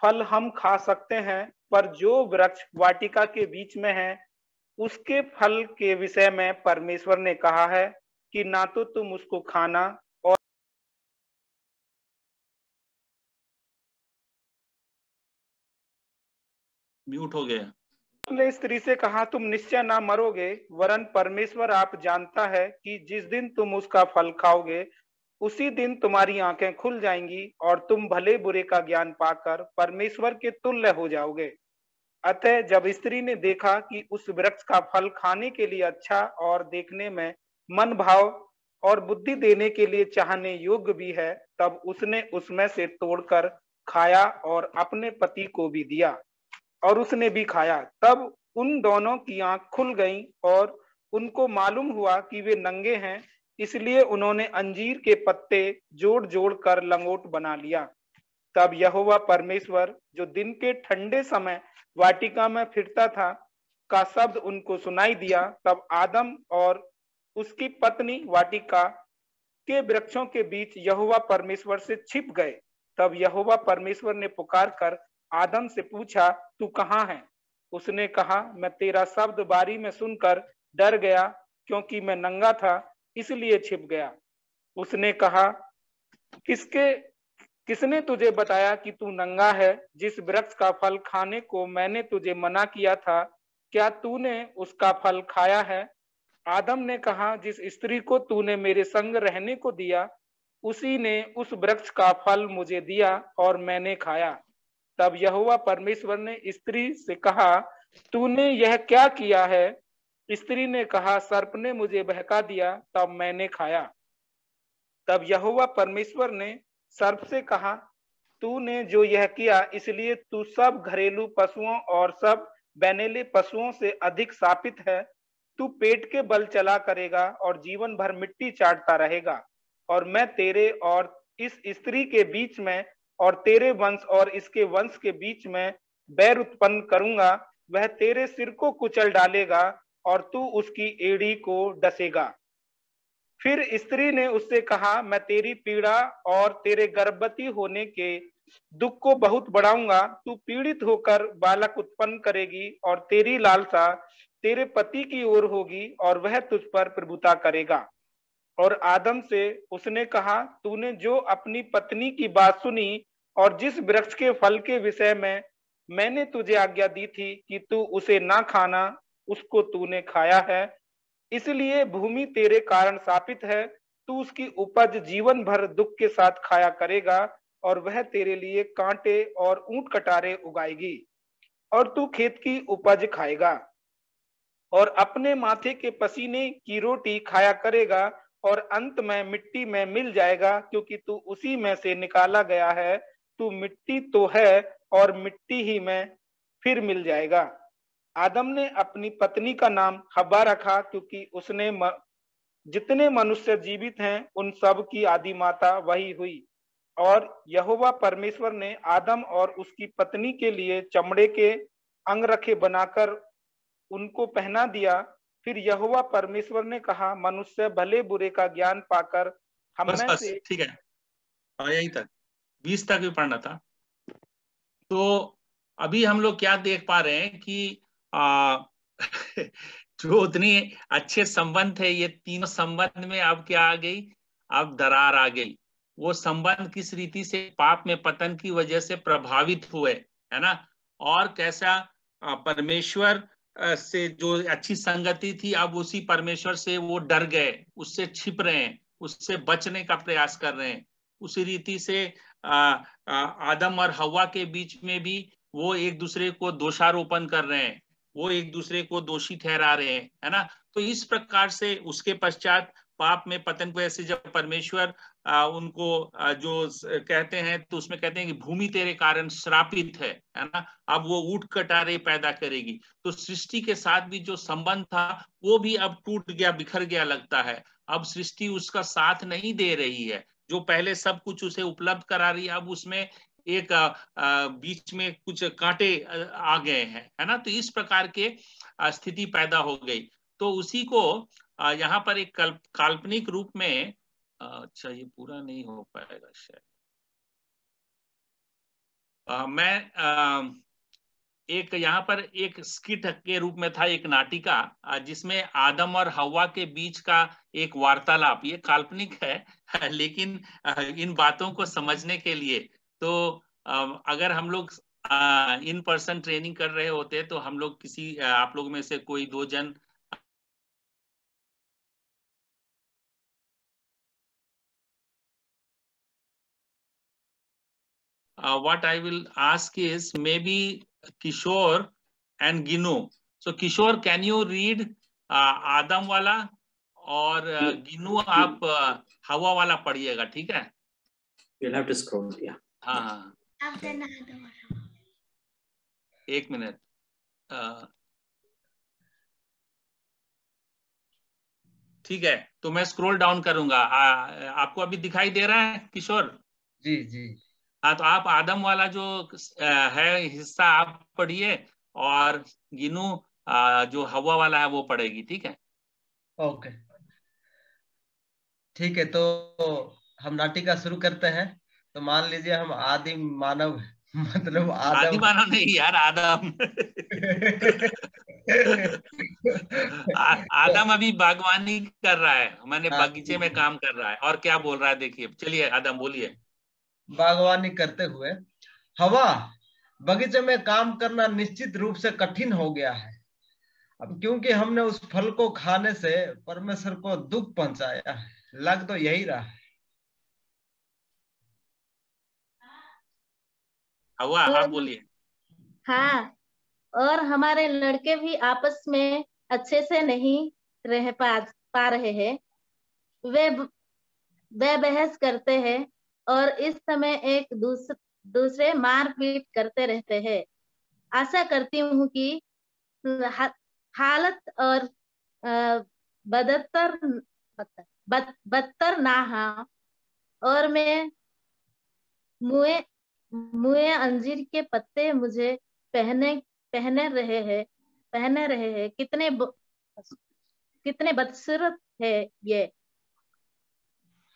फल हम खा सकते हैं, पर जो वृक्ष वाटिका के बीच में है उसके फल के विषय में परमेश्वर ने कहा है कि ना तो तुम उसको खाना और म्यूट हो गया। उसने स्त्री से कहा, तुम निश्चय ना मरोगे, वरन परमेश्वर आप जानता है कि जिस दिन तुम उसका फल खाओगे उसी दिन तुम्हारी आंखें खुल जाएंगी और तुम भले बुरे का ज्ञान पाकर परमेश्वर के तुल्य हो जाओगे। अतः जब स्त्री ने देखा कि उस वृक्ष का फल खाने के लिए अच्छा और देखने में मन भाव और बुद्धि देने के लिए चाहने योग्य भी है, तब उसने उसमें से तोड़कर खाया और अपने पति को भी दिया और उसने भी खाया। तब उन दोनों की आंख खुल गई और उनको मालूम हुआ कि वे नंगे हैं, इसलिए उन्होंने अंजीर के पत्ते जोड़ जोड़ कर लंगोट बना लिया। तब यहोवा परमेश्वर जो दिन के ठंडे समय वाटिका में फिरता था का शब्द उनको सुनाई दिया। तब आदम और उसकी पत्नी वाटिका के वृक्षों के बीच यहोवा परमेश्वर से छिप गए। तब यहोवा परमेश्वर ने पुकार कर आदम से पूछा, तू कहाँ है? उसने कहा, मैं तेरा शब्द बारी में सुनकर डर गया, क्योंकि मैं नंगा था इसलिए छिप गया। उसने कहा, किसने तुझे बताया कि तू नंगा है? जिस वृक्ष का फल खाने को मैंने तुझे मना किया था, क्या तूने उसका फल खाया है? आदम ने कहा, जिस स्त्री को तूने मेरे संग रहने को दिया उसी ने उस वृक्ष का फल मुझे दिया और मैंने खाया। तब यहोवा परमेश्वर ने स्त्री से कहा, तूने यह क्या किया है? स्त्री ने कहा, सर्प ने मुझे बहका दिया तब मैंने खाया। तब यहोवा परमेश्वर ने सर्प से कहा, तूने जो यह किया इसलिए तू सब घरेलू पशुओं और सब बैनेले पशुओं से अधिक शापित है। तू पेट के बल चला करेगा और जीवन भर मिट्टी चाटता रहेगा। और मैं तेरे और इस स्त्री के बीच में और तेरे वंश और इसके वंश के बीच में बैर उत्पन्न करूंगा। वह तेरे सिर को कुचल डालेगा और तू उसकी एड़ी को डसेगा। फिर स्त्री ने उससे कहा, मैं तेरी पीड़ा और तेरे गर्भवती होने के दुख को बहुत बढ़ाऊंगा। तू पीड़ित होकर बालक उत्पन्न करेगी और तेरी लालसा तेरे पति की ओर होगी और वह तुझ पर प्रभुता करेगा। और आदम से उसने कहा, तूने जो अपनी पत्नी की बात सुनी और जिस वृक्ष के फल के विषय में मैंने तुझे आज्ञा दी थी कि तू उसे ना खाना, उसको तूने खाया है, इसलिए भूमि तेरे कारण शापित है। तू उसकी उपज जीवन भर दुख के साथ खाया करेगा और वह तेरे लिए कांटे और ऊंट कटारे उगाएगी और तू खेत की उपज खाएगा और अपने माथे के पसीने की रोटी खाया करेगा और अंत में मिट्टी में मिल जाएगा, क्योंकि तू उसी में से निकाला गया है। तू मिट्टी तो है और मिट्टी ही में फिर मिल जाएगा। आदम ने अपनी पत्नी का नाम हव्वा रखा, क्योंकि उसने जितने मनुष्य जीवित हैं उन सब की आदि माता वही हुई। और यहोवा परमेश्वर ने आदम और उसकी पत्नी के लिए चमड़े के अंगरखे बनाकर उनको पहना दिया। फिर यहोवा परमेश्वर ने कहा, मनुष्य भले बुरे का ज्ञान पाकर हम में से, ठीक है, और यहीं तक 20 तक भी पढ़ना था। तो अभी हम लोग क्या देख पा रहे हैं कि जो उतने अच्छे संबंध थे, ये तीनों संबंध में अब क्या आ गई? अब दरार आ गई। वो संबंध किस रीति से पाप में पतन की वजह से प्रभावित हुए, है ना? और कैसा परमेश्वर से जो अच्छी संगति थी, अब उसी परमेश्वर से वो डर गए, उससे छिप रहे हैं, उससे बचने का प्रयास कर रहे हैं। उसी रीति से आदम और हव्वा के बीच में भी वो एक दूसरे को दोषारोपण कर रहे हैं, वो एक दूसरे को दोषी ठहरा रहे हैं, है ना? तो इस प्रकार से उसके पश्चात पाप में पतन को ऐसे जब परमेश्वर उनको जो कहते हैं, तो उसमें कहते हैं कि भूमि तेरे कारण श्रापित है ना? अब वो ऊंट कटारे पैदा करेगी। तो सृष्टि के साथ भी जो संबंध था वो भी अब टूट गया, बिखर गया लगता है। अब सृष्टि उसका साथ नहीं दे रही है। जो पहले सब कुछ उसे उपलब्ध करा रही है, अब उसमें एक बीच में कुछ कांटे आ गए हैं, है ना? तो इस प्रकार के स्थिति पैदा हो गई। तो उसी को यहाँ पर एक काल्पनिक रूप में, अच्छा ये पूरा नहीं हो पाएगा शायद, मैं एक यहाँ पर एक स्किट के रूप में था, एक नाटिका, जिसमें आदम और हव्वा के बीच का एक वार्तालाप, ये काल्पनिक है लेकिन इन बातों को समझने के लिए तो अगर हम लोग इन पर्सन ट्रेनिंग कर रहे होते तो हम लोग किसी आप लोग में से कोई 2 जन what I will ask is maybe Kishore and Ginu. So Kishore, can you read आदम वाला और गिनू आप हवा वाला पढ़िएगा, ठीक है? You'll have to scroll, yeah. हाँ, एक मिनट। ठीक है, तो मैं स्क्रॉल डाउन करूंगा। आपको अभी दिखाई दे रहा है किशोर? जी जी। हाँ, तो आप आदम वाला जो है हिस्सा आप पढ़िए और गिनू जो हवा वाला है वो पढ़ेगी, ठीक है? ओके, ठीक है। तो हम नाटिका शुरू करते हैं। तो मान लीजिए हम आदि मानव मतलब आदि आदम मानव नहीं यार, आदम। आदम अभी बागवानी कर रहा है, मैंने बगीचे में काम कर रहा है। और क्या बोल रहा है देखिए, चलिए आदम बोलिए। बागवानी करते हुए हवा, बगीचे में काम करना निश्चित रूप से कठिन हो गया है। अब क्योंकि हमने उस फल को खाने से परमेश्वर को दुख पहुंचाया है। लग तो यही रहा है। हवा, आप बोलिए। हाँ, और हमारे लड़के भी आपस में अच्छे से नहीं रह पा रहे हैं। वे बहस करते हैं और इस समय एक दूसरे मारपीट करते रहते हैं। आशा करती हूँ कि हालत और बदतर ना हो और मैं मुए अंजीर के पत्ते मुझे पहने रहे हैं। कितने बदसूरत है ये।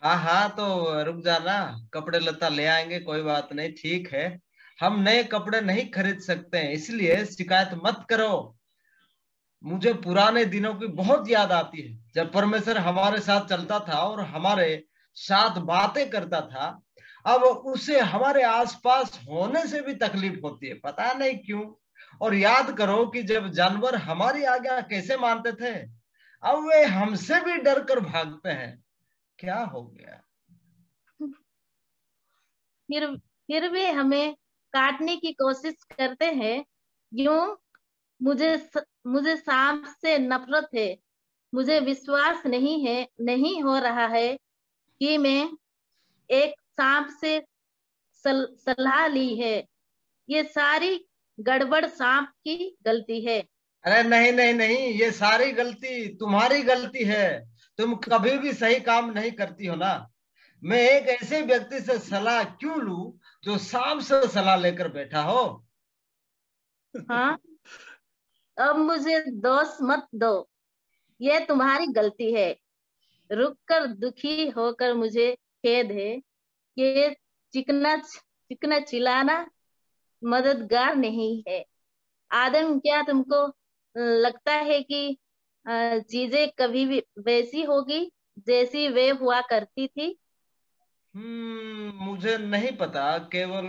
हाँ हाँ, तो रुक जाना, कपड़े लता ले आएंगे, कोई बात नहीं, ठीक है। हम नए कपड़े नहीं खरीद सकते हैं, इसलिए शिकायत मत करो। मुझे पुराने दिनों की बहुत याद आती है, जब परमेश्वर हमारे साथ चलता था और हमारे साथ बातें करता था। अब उसे हमारे आसपास होने से भी तकलीफ होती है, पता नहीं क्यों। और याद करो कि जब जानवर हमारी आज्ञा कैसे मानते थे, अब वे हमसे भी डर कर भागते हैं। क्या हो गया? फिर भी हमें काटने की कोशिश करते हैं। यूं मुझे सांप से नफरत है। मुझे विश्वास नहीं हो रहा है कि मैं एक सांप से सलाह ली है। ये सारी गड़बड़ सांप की गलती है। अरे नहीं नहीं नहीं, ये सारी गलती तुम्हारी गलती है। तुम कभी भी सही काम नहीं करती हो ना। मैं एक ऐसे व्यक्ति से सलाह क्यों लूं जो सांप से सलाह लेकर बैठा हो? हाँ, अब मुझे दोष मत दो, ये तुम्हारी गलती है। रुककर दुखी होकर मुझे खेद है कि चिकना चिल्लाना मददगार नहीं है। आदम, क्या तुमको लगता है कि चीजें कभी भी वैसी होगी जैसी वे हुआ करती थी? मुझे नहीं पता, केवल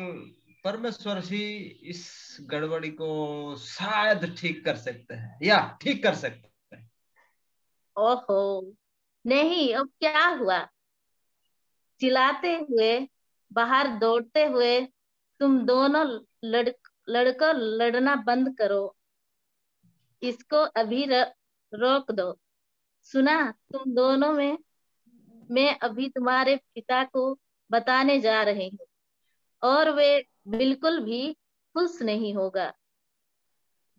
परमेश्वर ही इस गड़बड़ी को शायद ठीक कर सकते हैं, या ठीक कर सकते हैं। ओहो नहीं, अब क्या हुआ? चिल्लाते हुए बाहर दौड़ते हुए तुम दोनों लड़कर लड़ना बंद करो। इसको अभी रोक दो। सुना, तुम दोनों में मैं अभी तुम्हारे पिता को बताने जा रही हूँ और वे बिल्कुल भी खुश नहीं होगा।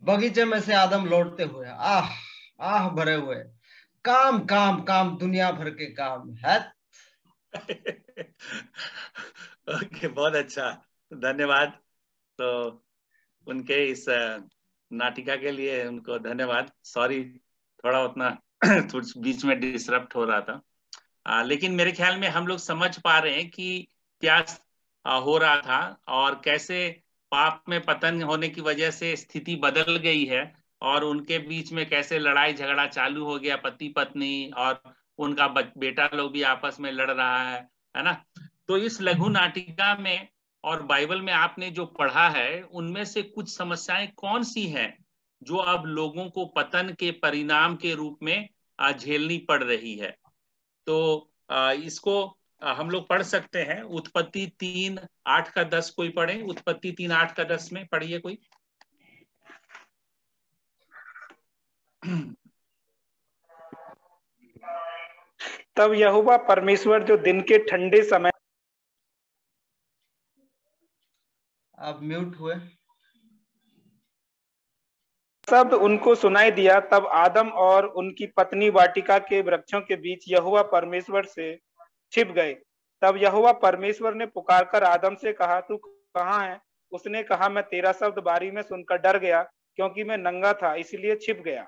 बगीचे में से आदम लौटते हुए आह आह भरे हुए, काम काम काम, दुनिया भर के काम है। ओके, बहुत अच्छा, धन्यवाद। तो उनके इस नाटिका के लिए उनको धन्यवाद। सॉरी, थोड़ा उतना बीच में डिसरप्ट हो रहा था। लेकिन मेरे ख्याल में हम लोग समझ पा रहे हैं कि क्या हो रहा था और कैसे पाप में पतन होने की वजह से स्थिति बदल गई है और उनके बीच में कैसे लड़ाई झगड़ा चालू हो गया, पति पत्नी और उनका बेटा लोग भी आपस में लड़ रहा है ना। तो इस लघु नाटिका में और बाइबल में आपने जो पढ़ा है उनमें से कुछ समस्याएं कौन सी हैं जो अब लोगों को पतन के परिणाम के रूप में झेलनी पड़ रही है। तो इसको हम लोग पढ़ सकते हैं। उत्पत्ति 3:8-10 कोई पढ़े? उत्पत्ति 3:8-10 में पढ़िए कोई। तब यहोवा परमेश्वर जो दिन के ठंडे समय, आप म्यूट हुए। शब्द उनको सुनाई दिया, तब आदम और उनकी पत्नी वाटिका के वृक्षों के बीच यहोवा परमेश्वर से छिप गए। तब यहोवा परमेश्वर ने पुकारकर आदम से कहा, तू कहाँ है? उसने कहा, मैं तेरा शब्द बारी में सुनकर डर गया, क्योंकि मैं नंगा था, इसलिए छिप गया।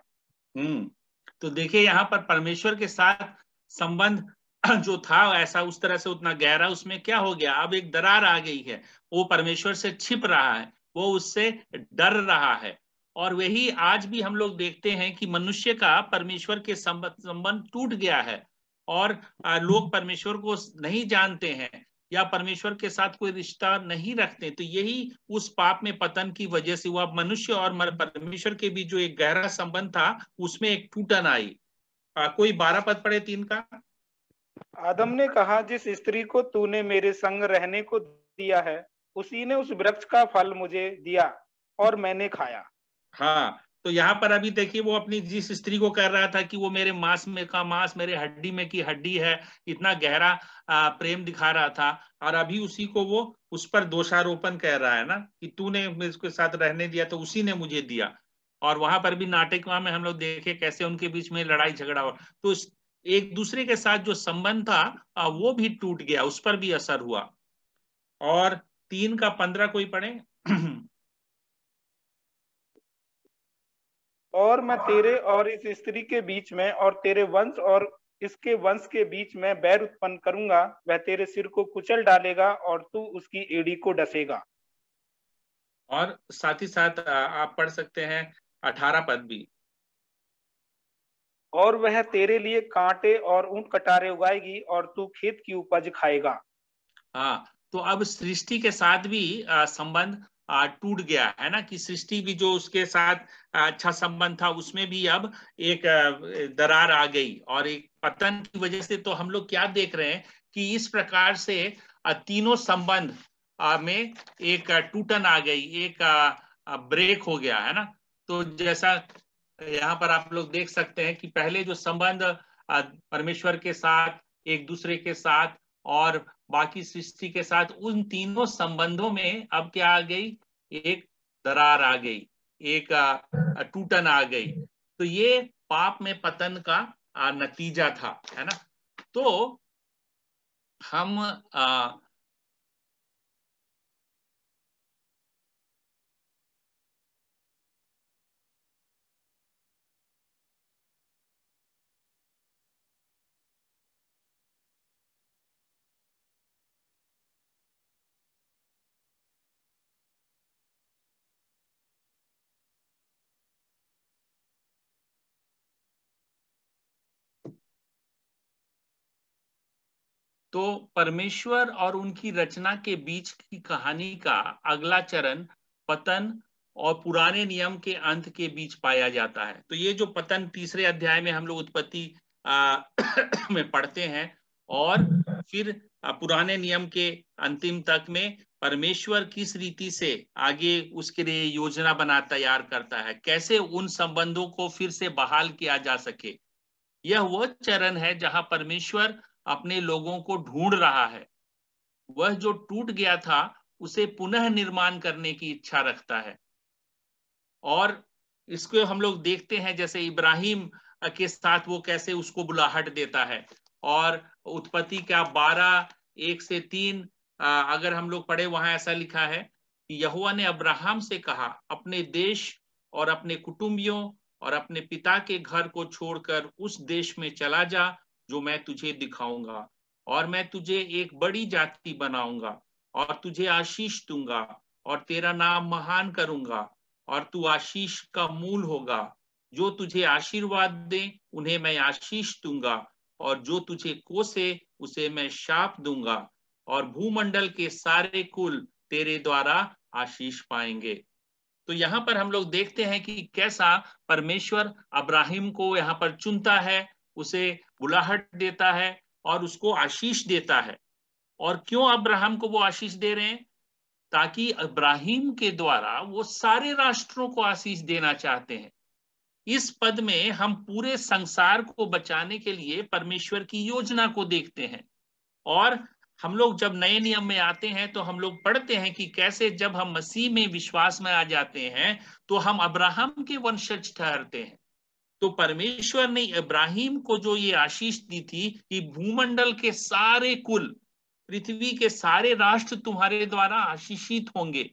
तो देखिए यहाँ पर परमेश्वर के साथ संबंध जो था ऐसा उस तरह से उतना गहरा, उसमें क्या हो गया? अब एक दरार आ गई है। वो परमेश्वर से छिप रहा है, वो उससे डर रहा है। और वही आज भी हम लोग देखते हैं कि मनुष्य का परमेश्वर के संबंध टूट गया है और लोग परमेश्वर को नहीं जानते हैं या परमेश्वर के साथ कोई रिश्ता नहीं रखते। तो यही उस पाप में पतन की वजह से हुआ। मनुष्य और परमेश्वर के बीच जो एक गहरा संबंध था उसमें एक टूटन आई। कोई 12 पद पढ़े 3 का। आदम ने कहा, जिस स्त्री को तूने मेरे संग रहने को दिया है, उसी ने उस वृक्ष का फल मुझे दिया और मैंने खाया। हाँ, तो यहाँ पर अभी देखिए वो अपनी जिस स्त्री को कह रहा था कि वो मेरे मांस में का मांस, मेरे हड्डी में की हड्डी है, इतना गहरा प्रेम दिखा रहा था, और अभी उसी को वो उस पर दोषारोपण कह रहा है ना कि तूने इसके साथ रहने दिया तो उसी ने मुझे दिया। और वहां पर भी नाटक में हम लोग देखे कैसे उनके बीच में लड़ाई झगड़ा हुआ। तो एक दूसरे के साथ जो संबंध था वो भी टूट गया, उस पर भी असर हुआ। और 3 का 15 कोई पढ़े। और मैं तेरे और इस स्त्री के बीच में और तेरे वंश और इसके वंश के बीच में बैर उत्पन्न करूंगा, वह तेरे सिर को कुचल डालेगा और तू उसकी एड़ी को डसेगा। और साथ ही साथ आप पढ़ सकते हैं 18 पद भी। और वह तेरे लिए कांटे और ऊंट कटारे उगाएगी और तू खेत की उपज खाएगा। हाँ, तो अब सृष्टि के साथ भी संबंध टूट गया है ना, कि सृष्टि भी जो उसके साथ अच्छा संबंध था उसमें भी अब एक दरार आ गई। और एक पतन की वजह से तो हम लोग क्या देख रहे हैं कि इस प्रकार से तीनों संबंध में एक टूटन आ गई, एक ब्रेक हो गया है ना। तो जैसा यहाँ पर आप लोग देख सकते हैं कि पहले जो संबंध परमेश्वर के साथ, एक दूसरे के साथ और बाकी सृष्टि के साथ, उन तीनों संबंधों में अब क्या आ गई? एक दरार आ गई, एक टूटन आ गई। तो ये पाप में पतन का नतीजा था, है ना। तो हम तो परमेश्वर और उनकी रचना के बीच की कहानी का अगला चरण पतन और पुराने नियम के अंत के बीच पाया जाता है। तो ये जो पतन 3 अध्याय में हम लोग उत्पत्ति में पढ़ते हैं, और फिर पुराने नियम के अंतिम तक में परमेश्वर किस रीति से आगे उसके लिए योजना बना तैयार करता है, कैसे उन संबंधों को फिर से बहाल किया जा सके। यह वो चरण है जहां परमेश्वर अपने लोगों को ढूंढ रहा है। वह जो टूट गया था उसे पुनः निर्माण करने की इच्छा रखता है। और इसको हम लोग देखते हैं जैसे इब्राहिम के साथ वो कैसे उसको बुलाहट देता है। और उत्पत्ति का 12:1-3 अगर हम लोग पढ़े, वहां ऐसा लिखा है कि यहोवा ने अब्राहम से कहा, अपने देश और अपने कुटुंबियों और अपने पिता के घर को छोड़कर उस देश में चला जा जो मैं तुझे दिखाऊंगा, और मैं तुझे एक बड़ी जाति बनाऊंगा और तुझे आशीष दूंगा और तेरा नाम महान करूंगा और तू आशीष का मूल होगा। जो तुझे आशीर्वाद दे उन्हें मैं आशीष दूंगा, और जो तुझे कोसे उसे मैं शाप दूंगा। और भूमंडल के सारे कुल तेरे द्वारा आशीष पाएंगे। तो यहाँ पर हम लोग देखते हैं कि कैसा परमेश्वर अब्राहिम को यहाँ पर चुनता है, उसे बुलाहट देता है और उसको आशीष देता है। और क्यों अब्राहम को वो आशीष दे रहे हैं? ताकि अब्राहिम के द्वारा वो सारे राष्ट्रों को आशीष देना चाहते हैं। इस पद में हम पूरे संसार को बचाने के लिए परमेश्वर की योजना को देखते हैं। और हम लोग जब नए नियम में आते हैं तो हम लोग पढ़ते हैं कि कैसे जब हम मसीह में विश्वास में आ जाते हैं तो हम अब्राहम के वंशज ठहरते हैं। तो परमेश्वर ने इब्राहिम को जो ये आशीष दी थी कि भूमंडल के सारे कुल, पृथ्वी के सारे राष्ट्र तुम्हारे द्वारा आशीषित होंगे।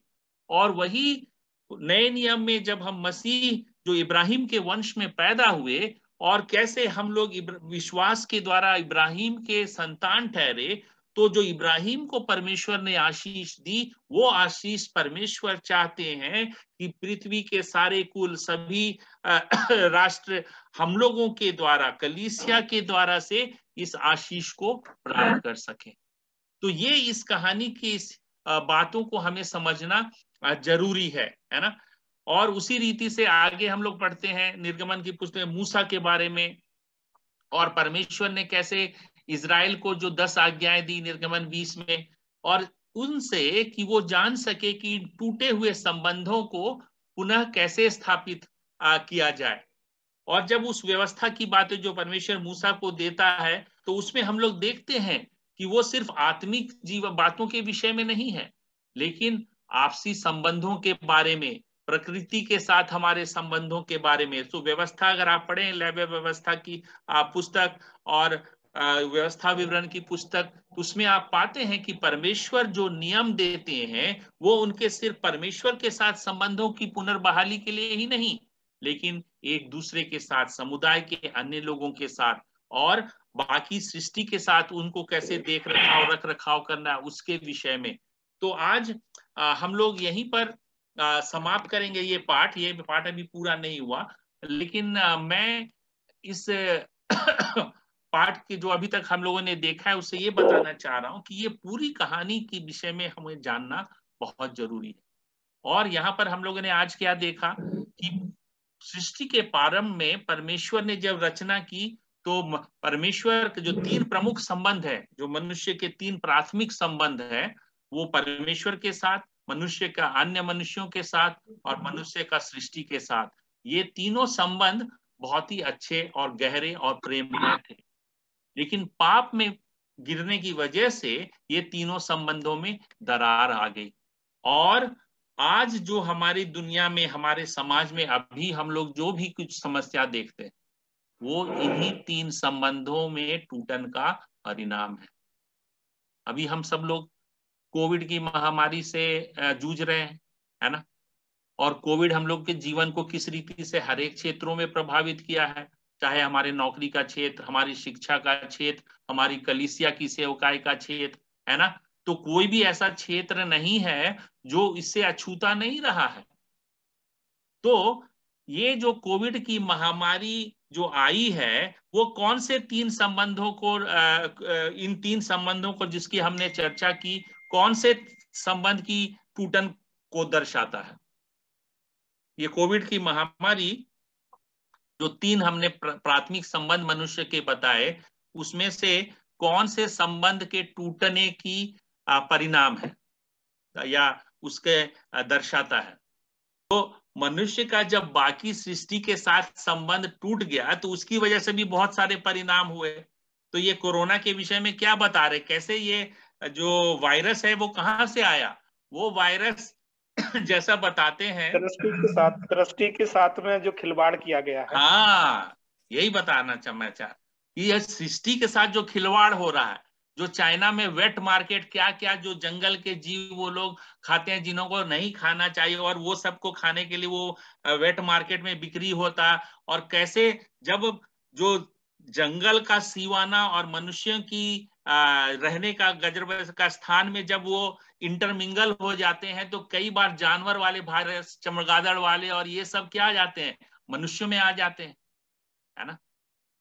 और वही नए नियम में जब हम मसीह जो इब्राहिम के वंश में पैदा हुए और कैसे हम लोग विश्वास के द्वारा इब्राहिम के संतान ठहरे, तो जो इब्राहिम को परमेश्वर ने आशीष दी, वो आशीष परमेश्वर चाहते हैं कि पृथ्वी के सारे कुल, सभी राष्ट्र हम लोगों के द्वारा, कलीसिया के द्वारा से इस आशीष को प्राप्त कर सके। तो ये इस कहानी की इस बातों को हमें समझना जरूरी है ना। और उसी रीति से आगे हम लोग पढ़ते हैं निर्गमन की पुस्तक मूसा के बारे में, और परमेश्वर ने कैसे इजराइल को जो 10 आज्ञाएं दी निर्गमन 20 में, और उनसे कि वो जान सके कि टूटे हुए संबंधों को पुनः कैसे स्थापित किया जाए। और जब उस व्यवस्था की बातें जो परमेश्वर मूसा को देता है, तो उसमें हम लोग देखते हैं कि वो सिर्फ आत्मिक जीवन बातों के विषय में नहीं है, लेकिन आपसी संबंधों के बारे में, प्रकृति के साथ हमारे संबंधों के बारे में। तो व्यवस्था अगर आप पढ़ें, लेवी व्यवस्था की पुस्तक और व्यवस्था विवरण की पुस्तक, तो उसमें आप पाते हैं कि परमेश्वर जो नियम देते हैं वो उनके सिर्फ परमेश्वर के साथ संबंधों की पुनर्बहाली के लिए ही नहीं, लेकिन एक दूसरे के साथ, समुदाय के अन्य लोगों के साथ और बाकी सृष्टि के साथ उनको कैसे देख रखाव रख रखाव करना, उसके विषय में। तो आज हम लोग यहीं पर समाप्त करेंगे ये पाठ अभी पूरा नहीं हुआ, लेकिन मैं इस पाठ के जो अभी तक हम लोगों ने देखा है उससे ये बताना चाह रहा हूं कि ये पूरी कहानी के विषय में हमें जानना बहुत जरूरी है। और यहाँ पर हम लोगों ने आज क्या देखा कि सृष्टि के प्रारंभ में परमेश्वर ने जब रचना की, तो परमेश्वर के जो 3 प्रमुख संबंध है, जो मनुष्य के 3 प्राथमिक संबंध है, वो परमेश्वर के साथ, मनुष्य का अन्य मनुष्यों के साथ और मनुष्य का सृष्टि के साथ, ये तीनों संबंध बहुत ही अच्छे और गहरे और प्रेममय थे। लेकिन पाप में गिरने की वजह से ये तीनों संबंधों में दरार आ गई। और आज जो हमारी दुनिया में, हमारे समाज में अभी हम लोग जो भी कुछ समस्या देखते हैं, वो इन्हीं 3 संबंधों में टूटन का परिणाम है। अभी हम सब लोग कोविड की महामारी से जूझ रहे हैं, है ना। और कोविड हम लोग के जीवन को किस रीति से हर एक क्षेत्रों में प्रभावित किया है, चाहे हमारे नौकरी का क्षेत्र, हमारी शिक्षा का क्षेत्र, हमारी कलीसिया की सेवकाई का क्षेत्र, है ना। तो कोई भी ऐसा क्षेत्र नहीं है जो इससे अछूता नहीं रहा है। तो ये जो कोविड की महामारी जो आई है, वो कौन से 3 संबंधों को, इन 3 संबंधों को जिसकी हमने चर्चा की, कौन से संबंध की टूटन को दर्शाता है? ये कोविड की महामारी जो 3 हमने प्राथमिक संबंध मनुष्य के बताए, उसमें से कौन से संबंध के टूटने की परिणाम है या उसके दर्शाता है? तो मनुष्य का जब बाकी सृष्टि के साथ संबंध टूट गया तो उसकी वजह से भी बहुत सारे परिणाम हुए। तो ये कोरोना के विषय में क्या बता रहे, कैसे ये जो वायरस है वो कहाँ से आया? वो वायरस जैसा बताते हैं, सृष्टि के साथ में जो खिलवाड़ किया गया है। हाँ, यही बताना चाह कि यह सृष्टि के साथ जो खिलवाड़ हो रहा है, जो चाइना में वेट मार्केट, क्या क्या जो जंगल के जीव वो लोग खाते हैं जिन्हों को नहीं खाना चाहिए, और वो सबको खाने के लिए वो वेट मार्केट में बिक्री होता। और कैसे जब जो जंगल का सीवाना और मनुष्यों की रहने का गजर का स्थान में जब वो इंटरमिंगल हो जाते हैं, तो कई बार जानवर वाले वायरस, चमगादड़ वाले और ये सब क्या आ जाते हैं, मनुष्यों में आ जाते हैं, है ना।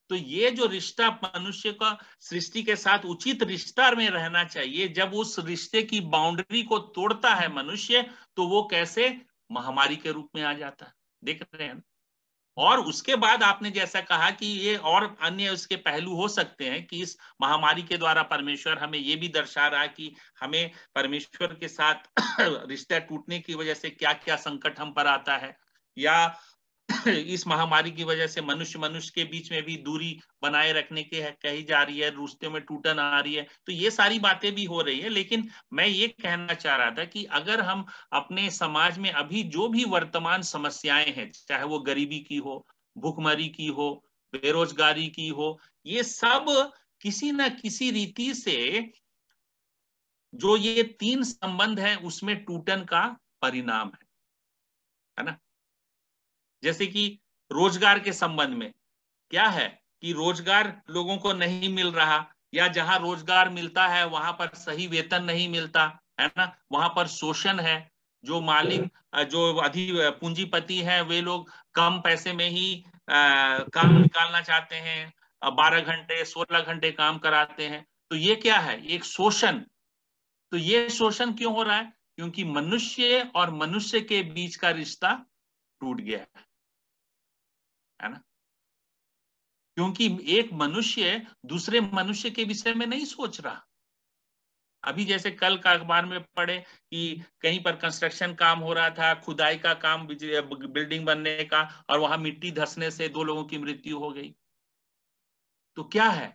तो ये जो रिश्ता मनुष्य का सृष्टि के साथ उचित रिश्ता में रहना चाहिए, जब उस रिश्ते की बाउंड्री को तोड़ता है मनुष्य, तो वो कैसे महामारी के रूप में आ जाता है, देख रहे हैं। और उसके बाद आपने जैसा कहा कि ये और अन्य उसके पहलू हो सकते हैं कि इस महामारी के द्वारा परमेश्वर हमें ये भी दर्शा रहा है कि हमें परमेश्वर के साथ रिश्ता टूटने की वजह से क्या क्या संकट हम पर आता है, या इस महामारी की वजह से मनुष्य मनुष्य के बीच में भी दूरी बनाए रखने की कही जा रही है, रिश्ते में टूटन आ रही है। तो ये सारी बातें भी हो रही है। लेकिन मैं ये कहना चाह रहा था कि अगर हम अपने समाज में अभी जो भी वर्तमान समस्याएं हैं, चाहे वो गरीबी की हो, भूखमरी की हो, बेरोजगारी की हो, ये सब किसी न किसी रीति से जो ये तीन संबंध है उसमें टूटन का परिणाम है ना। जैसे कि रोजगार के संबंध में क्या है कि रोजगार लोगों को नहीं मिल रहा, या जहां रोजगार मिलता है वहां पर सही वेतन नहीं मिलता है ना, वहां पर शोषण है। जो मालिक जो पूंजीपति है वे लोग कम पैसे में ही काम निकालना चाहते हैं, 12 घंटे 16 घंटे काम कराते हैं। तो ये क्या है, एक शोषण। तो ये शोषण क्यों हो रहा है? क्योंकि मनुष्य और मनुष्य के बीच का रिश्ता टूट गया है ना। क्योंकि एक मनुष्य दूसरे मनुष्य के विषय में नहीं सोच रहा। अभी जैसे कल का अखबार में पढ़े कि कहीं पर कंस्ट्रक्शन काम हो रहा था, खुदाई का काम, बिल्डिंग बनने का, और वहां मिट्टी धंसने से 2 लोगों की मृत्यु हो गई। तो क्या है,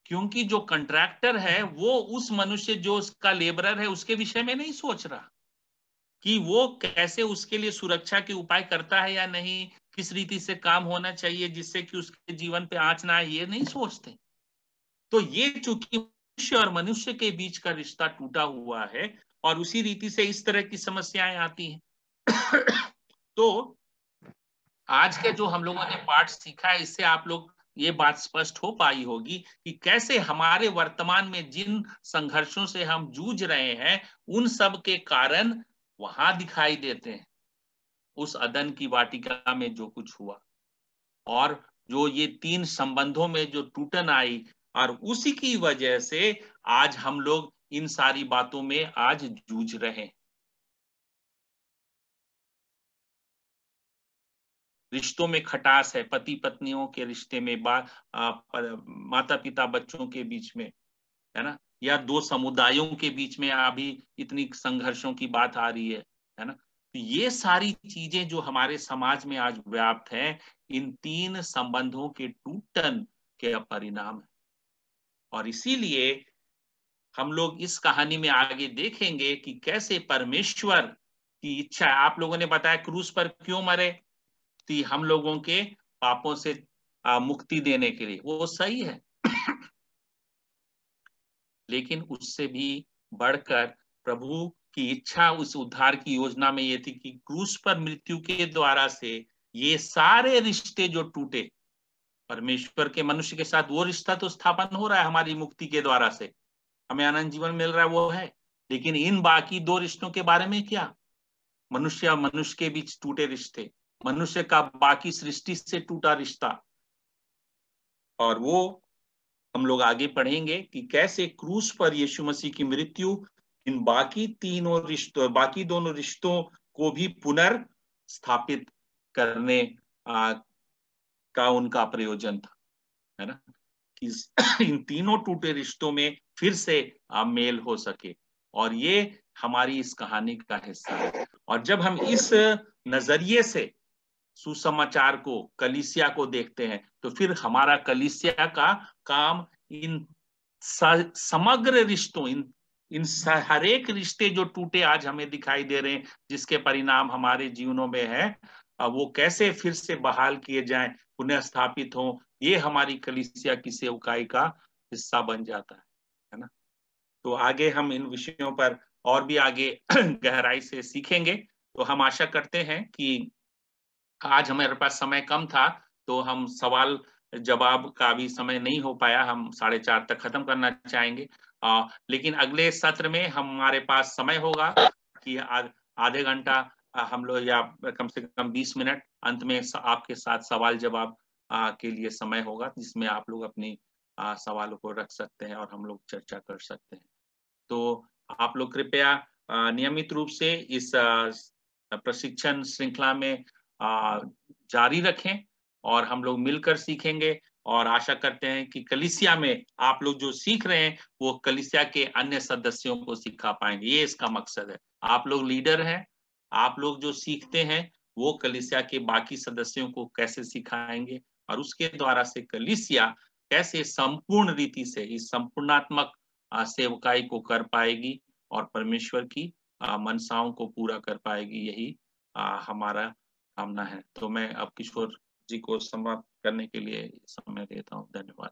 क्योंकि जो कंट्रैक्टर है वो उस मनुष्य जो उसका लेबरर है उसके विषय में नहीं सोच रहा कि वो कैसे उसके लिए सुरक्षा के उपाय करता है या नहीं, किस रीति से काम होना चाहिए जिससे कि उसके जीवन पे आंच ना आए, ये नहीं सोचते। तो ये चूंकि मनुष्य और मनुष्य के बीच का रिश्ता टूटा हुआ है और उसी रीति से इस तरह की समस्याएं आती हैं। तो आज के जो हम लोगों ने पाठ सीखा है, इससे आप लोग ये बात स्पष्ट हो पाई होगी कि कैसे हमारे वर्तमान में जिन संघर्षों से हम जूझ रहे हैं उन सब के कारण वहां दिखाई देते हैं, उस अदन की वाटिका में जो कुछ हुआ, और जो ये तीन संबंधों में जो टूटन आई, और उसी की वजह से आज हम लोग इन सारी बातों में आज जूझ रहे हैं। रिश्तों में खटास है, पति पत्नियों के रिश्ते में, माता पिता बच्चों के बीच में, है ना, या दो समुदायों के बीच में अभी इतनी संघर्षों की बात आ रही है ना। तो ये सारी चीजें जो हमारे समाज में आज व्याप्त हैं, इन तीन संबंधों के टूटन के परिणाम है। और इसीलिए हम लोग इस कहानी में आगे देखेंगे कि कैसे परमेश्वर की इच्छा है। आप लोगों ने बताया क्रूस पर क्यों मरे, कि हम लोगों के पापों से मुक्ति देने के लिए, वो सही है। लेकिन उससे भी बढ़कर प्रभु की इच्छा उस उद्धार की योजना में ये थी कि क्रूस पर मृत्यु के द्वारा से ये सारे रिश्ते जो टूटे, परमेश्वर के मनुष्य के साथ वो रिश्ता तो स्थापन हो रहा है हमारी मुक्ति के द्वारा से, हमें अनंत जीवन मिल रहा है, वो है। लेकिन इन बाकी 2 रिश्तों के बारे में क्या? मनुष्य और मनुष्य के बीच टूटे रिश्ते, मनुष्य का बाकी सृष्टि से टूटा रिश्ता, और वो हम लोग आगे पढ़ेंगे कि कैसे क्रूस पर यीशु मसीह की मृत्यु इन बाकी बाकी दोनों रिश्तों को भी पुनर्स्थापित करने का उनका प्रयोजन था, है ना, कि इन तीनों टूटे रिश्तों में फिर से मेल हो सके। और ये हमारी इस कहानी का हिस्सा है। और जब हम इस नजरिए से सुसमाचार को, कलीसिया को देखते हैं, तो फिर हमारा कलीसिया का काम इन समग्र रिश्तों, इन हर एक रिश्ते जो टूटे आज हमें दिखाई दे रहे हैं, जिसके परिणाम हमारे जीवनों में है, वो कैसे फिर से बहाल किए जाएं, पुनः स्थापित हो, ये हमारी कलीसिया की सेवकाई का हिस्सा बन जाता है ना। तो आगे हम इन विषयों पर और भी आगे गहराई से सीखेंगे। तो हम आशा करते हैं कि आज हमारे पास समय कम था, तो हम सवाल जवाब का भी समय नहीं हो पाया, हम 4:30 तक खत्म करना चाहेंगे। लेकिन अगले सत्र में हमारे पास समय होगा कि आधे घंटा हम लोग, या कम से कम 20 मिनट अंत में आपके साथ सवाल जवाब के लिए समय होगा जिसमें आप लोग अपनी सवालों को रख सकते हैं और हम लोग चर्चा कर सकते हैं। तो आप लोग कृपया नियमित रूप से इस प्रशिक्षण श्रृंखला में जारी रखें और हम लोग मिलकर सीखेंगे और आशा करते हैं कि कलीसिया में आप लोग जो सीख रहे हैं वो कलीसिया के अन्य सदस्यों को सिखा पाएंगे। ये इसका मकसद है। आप लोग लीडर हैं, आप लोग जो सीखते हैं वो कलीसिया के बाकी सदस्यों को कैसे सिखाएंगे और उसके द्वारा से कलीसिया कैसे संपूर्ण रीति से इस संपूर्णात्मक सेवकाई को कर पाएगी और परमेश्वर की मनसाओं को पूरा कर पाएगी। यही हमारा कामना है। तो मैं अब किशोर जी को समाप्त करने के लिए समय देता हूँ। धन्यवाद।